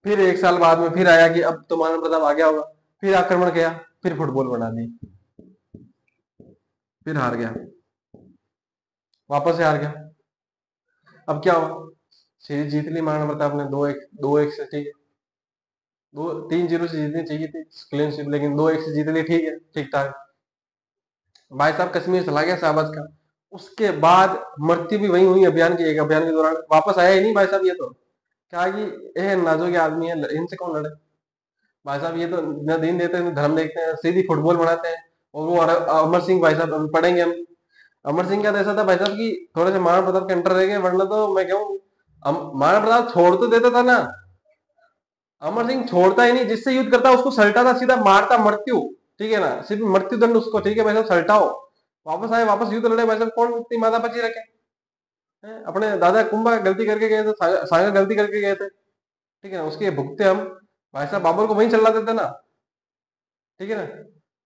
फिर 1 साल बाद में फिर आया कि अब तो महाराणा प्रताप आ गया होगा, फिर आक्रमण किया, फिर फुटबॉल बना दी, फिर हार गया, वापस से हार गया। अब क्या हुआ, सीरीज जीत ली महाराणा प्रताप ने 2-1, 2-1 से, ठीक है। 3-0 से जीतनी चाहिए थी क्लीन स्वीप, लेकिन 2-1 से जीत ली, ठीक है, ठीक ठाक। भाई साहब कश्मीर चला गया शाहबाज का। उसके बाद मृत्यु भी वही हुई अभियान के, एक अभियान के दौरान वापस आया ही नहीं भाई साहब। ये तो क्या कि ये नाजो के आदमी है, इनसे कौन लड़े। भाई साहब ये तो न दिन देते हैं न धर्म देखते हैं, सीधी फुटबॉल बनाते हैं। और वो अमर सिंह भाई साहब पढ़ेंगे हम। अमर सिंह का तो ऐसा था भाई साहब कि थोड़े से महाराणा प्रताप के अंटर रह गए, वरना तो मैं कहूँ महाराणा प्रताप छोड़ तो देता था ना, अमर सिंह छोड़ता ही नहीं, जिससे युद्ध करता उसको सल्टाता, सीधा मारता मृत्यु। ठीक है ना, सिर्फ मृत्यु दंड उसको, ठीक है भाई साहब सल्टाओ। वापस आए, वापस युद्ध लड़े भाई साहब, कौन इतनी माथा पची रखे हैं? अपने दादा कुंभा गलती करके गए थे, सागर गलती करके गए थे, ठीक है ना, उसके भुगते हम। भाई साहब बाबर को वहीं चला देते ना, ठीक है ना।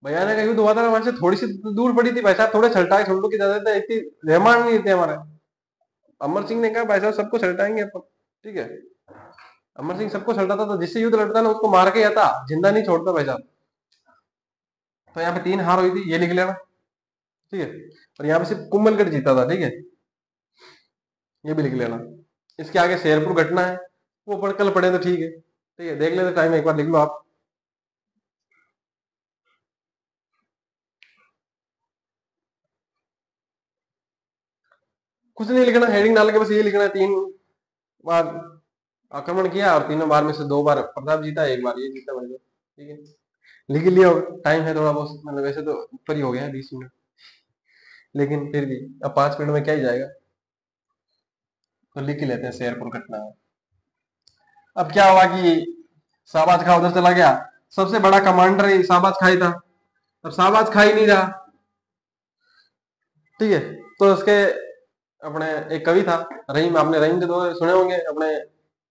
बयाने का युद्ध हुआ था ना, वहां से थोड़ी सी दूर पड़ी थी भाई साहब, थोड़े छलटाए छोटू की ज्यादा थे, इतनी रहमान नहीं थे हमारे। अमर सिंह ने कहा भाई साहब सबको छलटाएंगे अपन, ठीक है। अमर सिंह सबको छलटाता था, जिससे युद्ध लड़ता ना उसको मार के आता, जिंदा नहीं छोड़ता भाई साहब। तो यहाँ पे 3 हार हुई थी, ये लिख लेना, ठीक है। और यहाँ पे सिर्फ कुंभलगढ़ जीता था, ठीक है, ये भी लिख लेना। इसके आगे शेरपुर घटना है, वो पढ़ कल पढ़े तो ठीक है, ठीक है, देख लेते टाइम एक बार लिख लो आप। कुछ नहीं लिखना, हेडिंग डाल के बस ये लिखना है, 3 बार आक्रमण किया और तीनों बार में से 2 बार प्रताप जीता, 1 बार ये जीता भाई साहब, ठीक है। लिख लिया होगा, टाइम है थोड़ा बहुत, मतलब वैसे तो ऊपर ही हो गया है 20 मिनट, लेकिन फिर भी अब 5 मिनट में क्या ही जाएगा, तो लिख ही लेते हैं शेरपुर घटना। अब क्या हुआ कि शाहबाज खां उधर चला गया, सबसे बड़ा कमांडर ही शाहबाज खां ही था, अब शाहबाज खां ही नहीं रहा, ठीक है। तो उसके अपने एक कवि था रहीम, आपने रहीम के दो सुने होंगे अपने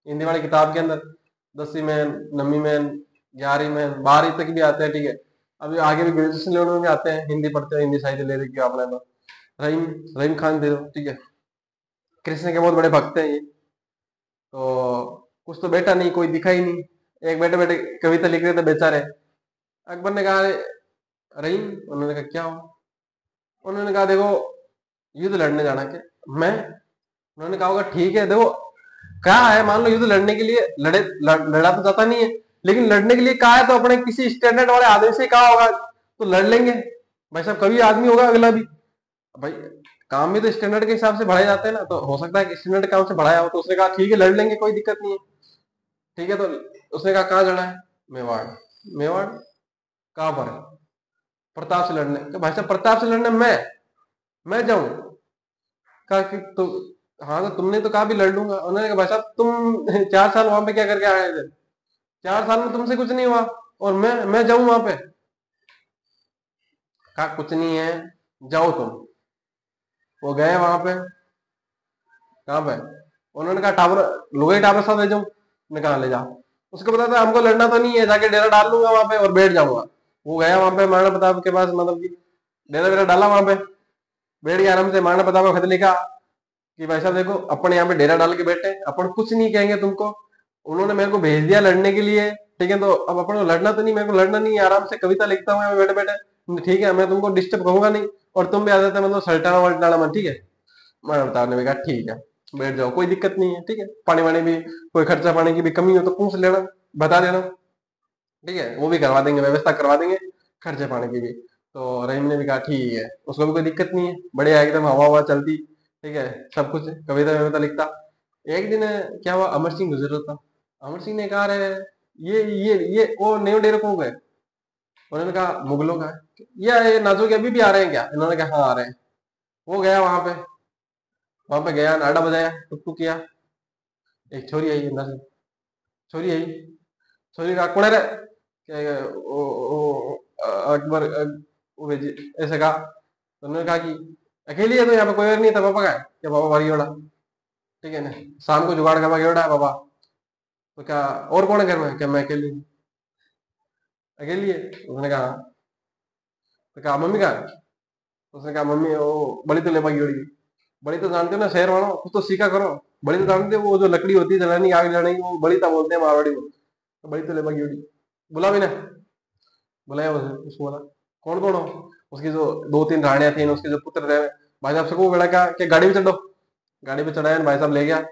हिंदी वाली किताब के अंदर, 10वीं में, 9वीं में, 11वीं में, 12वीं तक भी आते हैं, ठीक है। अभी आगे भी ग्रेजुएशन लेवल में भी आते हैं, हिंदी पढ़ते हैं, हिंदी साहित्य ले रखी है आपने तो। रहीम रहीम खान थे, ठीक है। कृष्ण के बहुत बड़े भक्त हैं ये। तो कुछ तो बेटा नहीं, कोई दिखा ही नहीं, एक बैठे बैठे कविता लिख रहे थे बेचारे। अकबर ने कहा, "अरे रहीम", उन्होंने कहा क्या हो, उन्होंने कहा देखो युद्ध लड़ने जाना क्या, मैं, उन्होंने कहा होगा ठीक है, देखो कहा है, मान लो युद्ध लड़ने के लिए लड़ा तो जाता नहीं है, लेकिन लड़ने के लिए कहा है तो अपने किसी स्टैंडर्ड वाले आदमी से कहा होगा तो लड़ लेंगे। भाई साहब कभी आदमी होगा अगला भी, भाई काम भी तो स्टैंडर्ड के हिसाब से बढ़ाए जाते हैं ना, तो हो सकता है कि स्टैंडर्ड काम से बढ़ाया हो, तो उसने कहा ठीक है लड़ लेंगे, कोई दिक्कत नहीं है, ठीक है। तो उसने कहा कहाँ लड़ा है, मेवाड़। मेवाड़ कहाँ पर है, प्रताप से लड़ने, तो भाई साहब प्रताप से लड़ने मैं जाऊं, कहा कि तो हाँ, तो तुमने तो कहा भी लड़ लूंगा, उन्होंने कहा भाई साहब तुम 4 साल वहां पे क्या करके आए थे, 4 साल में तुमसे कुछ नहीं हुआ, और मैं जाऊं वहां पे, कहा कुछ नहीं है, जाओ तुम। वो गए वहां पे, कहाँ पे, उन्होंने कहा टावर, लुगाई टावर साथ ले जाऊं, ने कहा ले जाओ, उसको पता था हमको लड़ना तो नहीं है, जाके डेरा डाल लूंगा वहां पे और बैठ जाऊंगा। वो गया वहां पे महाराणा प्रताप के पास, मतलब कि डेरा वेरा डाला वहां पे, बैठ गया आराम से, महाराणा प्रताप को खत लिखा कि भाई साहब देखो अपन यहाँ पे डेरा डाल के बैठे, अपन कुछ नहीं कहेंगे तुमको, उन्होंने मेरे को भेज दिया लड़ने के लिए, ठीक है। तो अब अपन को लड़ना तो नहीं, मेरे को लड़ना नहीं है, आराम से कविता लिखता हूँ मैं बैठे बैठे, ठीक है, मैं तुमको डिस्टर्ब करूंगा नहीं, और तुम भी आ जाते मतलब सल्टाना वल्टाना मन, ठीक है। महाराणा प्रताप ने भी कहा ठीक है, बैठ जाओ, कोई दिक्कत नहीं है, ठीक है। पानी वानी भी, कोई खर्चा पानी की भी कमी हो तो पूछ लेना, बता देना, ठीक है, वो भी करवा देंगे, व्यवस्था करवा देंगे खर्चे पानी की भी। तो रहीम ने भी कहा ठीक है, उसको भी कोई दिक्कत नहीं है, बढ़िया एकदम हवा हवा चलती, ठीक है, सब कुछ कविता वविता लिखता। एक दिन क्या हुआ, अमर सिंह गुजर रहा था, अमर सिंह ने कहा रे ये वो न्यू डेरे को गए, उन्होंने कहा मुगलों का है, ये नाजो अभी भी आ रहे हैं क्या, इन्होंने कहा हाँ आ रहे हैं। वो गया वहां पे गया, नाडा बजाया, टुक टुक किया, एक छोरी आई अंदर से, छोरी आई, छोरी कहा कौन है रे, अकबर वो ऐसे कहा, तो उन्होंने कहा कि अकेली है, तो यहाँ पे कोई और नहीं था, पापा का है क्या, पापा भारी जोड़ा, ठीक है ना, शाम को जुगाड़ करवा के है पापा। तो क्या और कौन है घर में, क्या मैं अकेली हूँ, अकेली है, उसने कहा हाँ। तो कहा मम्मी कहा है? उसने कहा मम्मी वो बड़ी तो लेपा की, बड़ी तो जानते हो ना शहर वालों, कुछ तो सीखा करो, बड़ी तो जानते हो वो जो लकड़ी होती है जलाने की, आग जलाने की, वो बड़ी तो बोलते हैं मारवाड़ी में, तो बड़ी तो लेपा की, बुला भी ना, बुलाया उसे, उसको बोला कौन कौन हो, उसकी जो 2-3 रानियां थी, उसके जो पुत्र रहे, भाई साहब सबको बेड़ा क्या कि गाड़ी में चढ़ो, गाड़ी पे चढ़ाया, भाई साहब ले गया।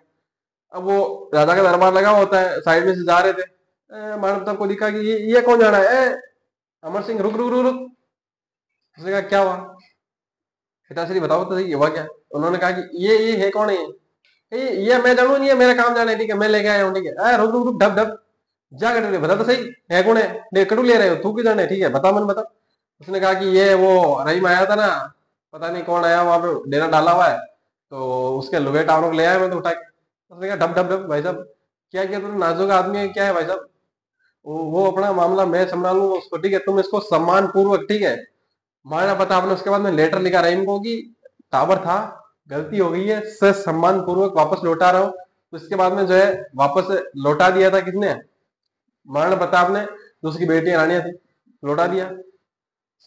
अब वो राजा का दरबार लगा होता है, साइड में से जा रहे थे, महाराणा प्रताप को दिखा कि ये कौन जा रहा है, अमर सिंह रुक रुक रुक रुक, उसने कहा क्या हुआ, पिताश्री बताओ तो सही हुआ क्या। उन्होंने कहा कि ये है कौन है ये मैं जानू नहीं है, मेरा काम जाना है, ठीक है, मैं लेके आया हूँ, ठीक है, रुक रुक रुक, ढप ढप, जा कर बता तो सही है कौन है, नहीं कड़ू ले रहे हो, थूक जाने, ठीक है, बता मन बता। उसने कहा कि ये वो रहीम आया था ना, पता नहीं कौन आया, वहां पे डेरा डाला हुआ है, तो उसके लुगाई टावरों को ले आया मैं तो उठा के। उसने कहा ढप ढप ढप, भाई साहब क्या किया तुमने, नाजुक आदमी है क्या है भाई साहब, वो अपना मामला मैं संभाल लूंगा उसको, ठीक है, तुम इसको सम्मान पूर्वक, ठीक है। माना पता आपने, उसके बाद में लेटर लिखा रहीम को कि टावर था, गलती हो गई है, सर सम्मान पूर्वक वापस लौटा रहा हूँ। तो इसके बाद में जो है वापस लौटा दिया था किसने, महाराणा प्रताप ने, जो उसकी बेटी रानियां थी, लौटा दिया।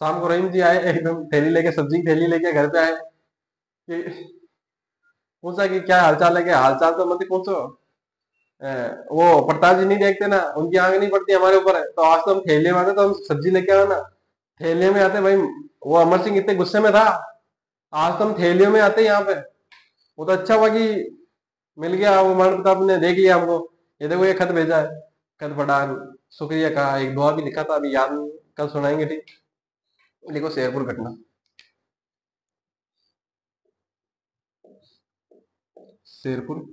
शाम को रहीम जी आए, एकदम थैली लेके, सब्जी की थैली लेके घर पे आए, कि पूछा कि क्या हालचाल है, क्या हालचाल तो मत ही पूछो, अ, वो प्रताप जी नहीं देखते ना, उनकी आंख नहीं पड़ती हमारे ऊपर है, तो आज तो हम ठेले में आते तो हम सब्जी लेके आओ ना, ठेले में आते भाई। वो अमर सिंह इतने गुस्से में था, आज तो हम थैलियों में आते यहाँ पे। वो तो अच्छा हुआ कि मिल गया, वो महाराणा प्रताप ने देख लिया हमको, ये देखो ये खत भेजा है, खत पढ़ा, शुक्रिया कहा, एक दुआ भी लिखा था, अभी याद नहीं, कल सुनाएंगे, ठीक। लिखो शेरपुर घटना, शेरपुर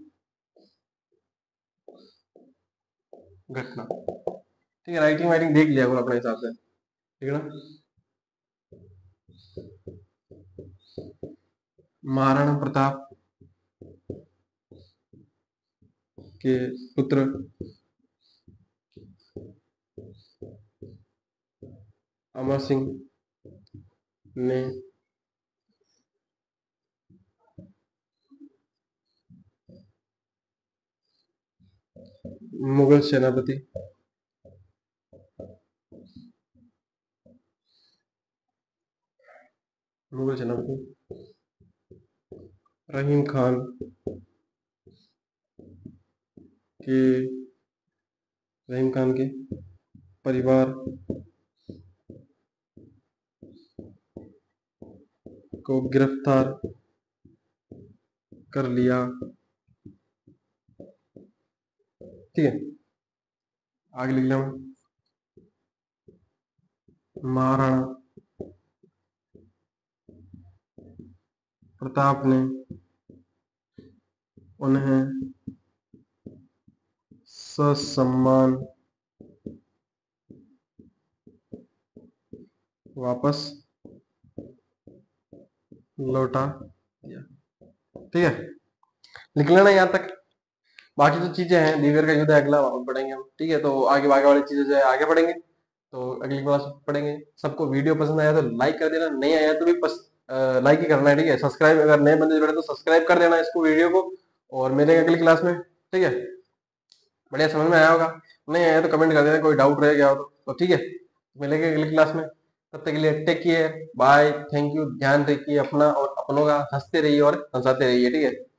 घटना। ठीक है, राइटिंग वाइटिंग देख लिया करो अपने हिसाब से, ठीक है ना। महाराणा प्रताप के पुत्र अमर सिंह ने मुगल सेनापति रहीम खान के परिवार को गिरफ्तार कर लिया। ठीक है, आगे लिख लिया मैं। महाराणा प्रताप ने उन्हें ससम्मान वापस लौटा दिया। ठीक है, लिख लेना यहाँ तक। बाकी जो चीजें हैं, दीगर का युद्ध है अगला पढ़ेंगे हम। ठीक है, तो आगे आगे वाली चीजें जो है आगे पढ़ेंगे, तो अगली क्लास पढ़ेंगे। सबको वीडियो पसंद आया तो लाइक कर देना, नहीं आया तो भी लाइक ही करना है। ठीक है, सब्सक्राइब, अगर नए बंदे जुड़े तो सब्सक्राइब कर देना इसको, वीडियो को। और मिलेंगे अगली क्लास में। ठीक है, बढ़िया, समझ में आया होगा। नहीं आया तो कमेंट कर देना, कोई डाउट रह गया हो तो। ठीक है, मिलेंगे अगली क्लास में। तब तक के लिए take care, bye, thank you, ध्यान रखिए अपना और अपनों का, हंसते रहिए और हंसाते रहिए। ठीक है।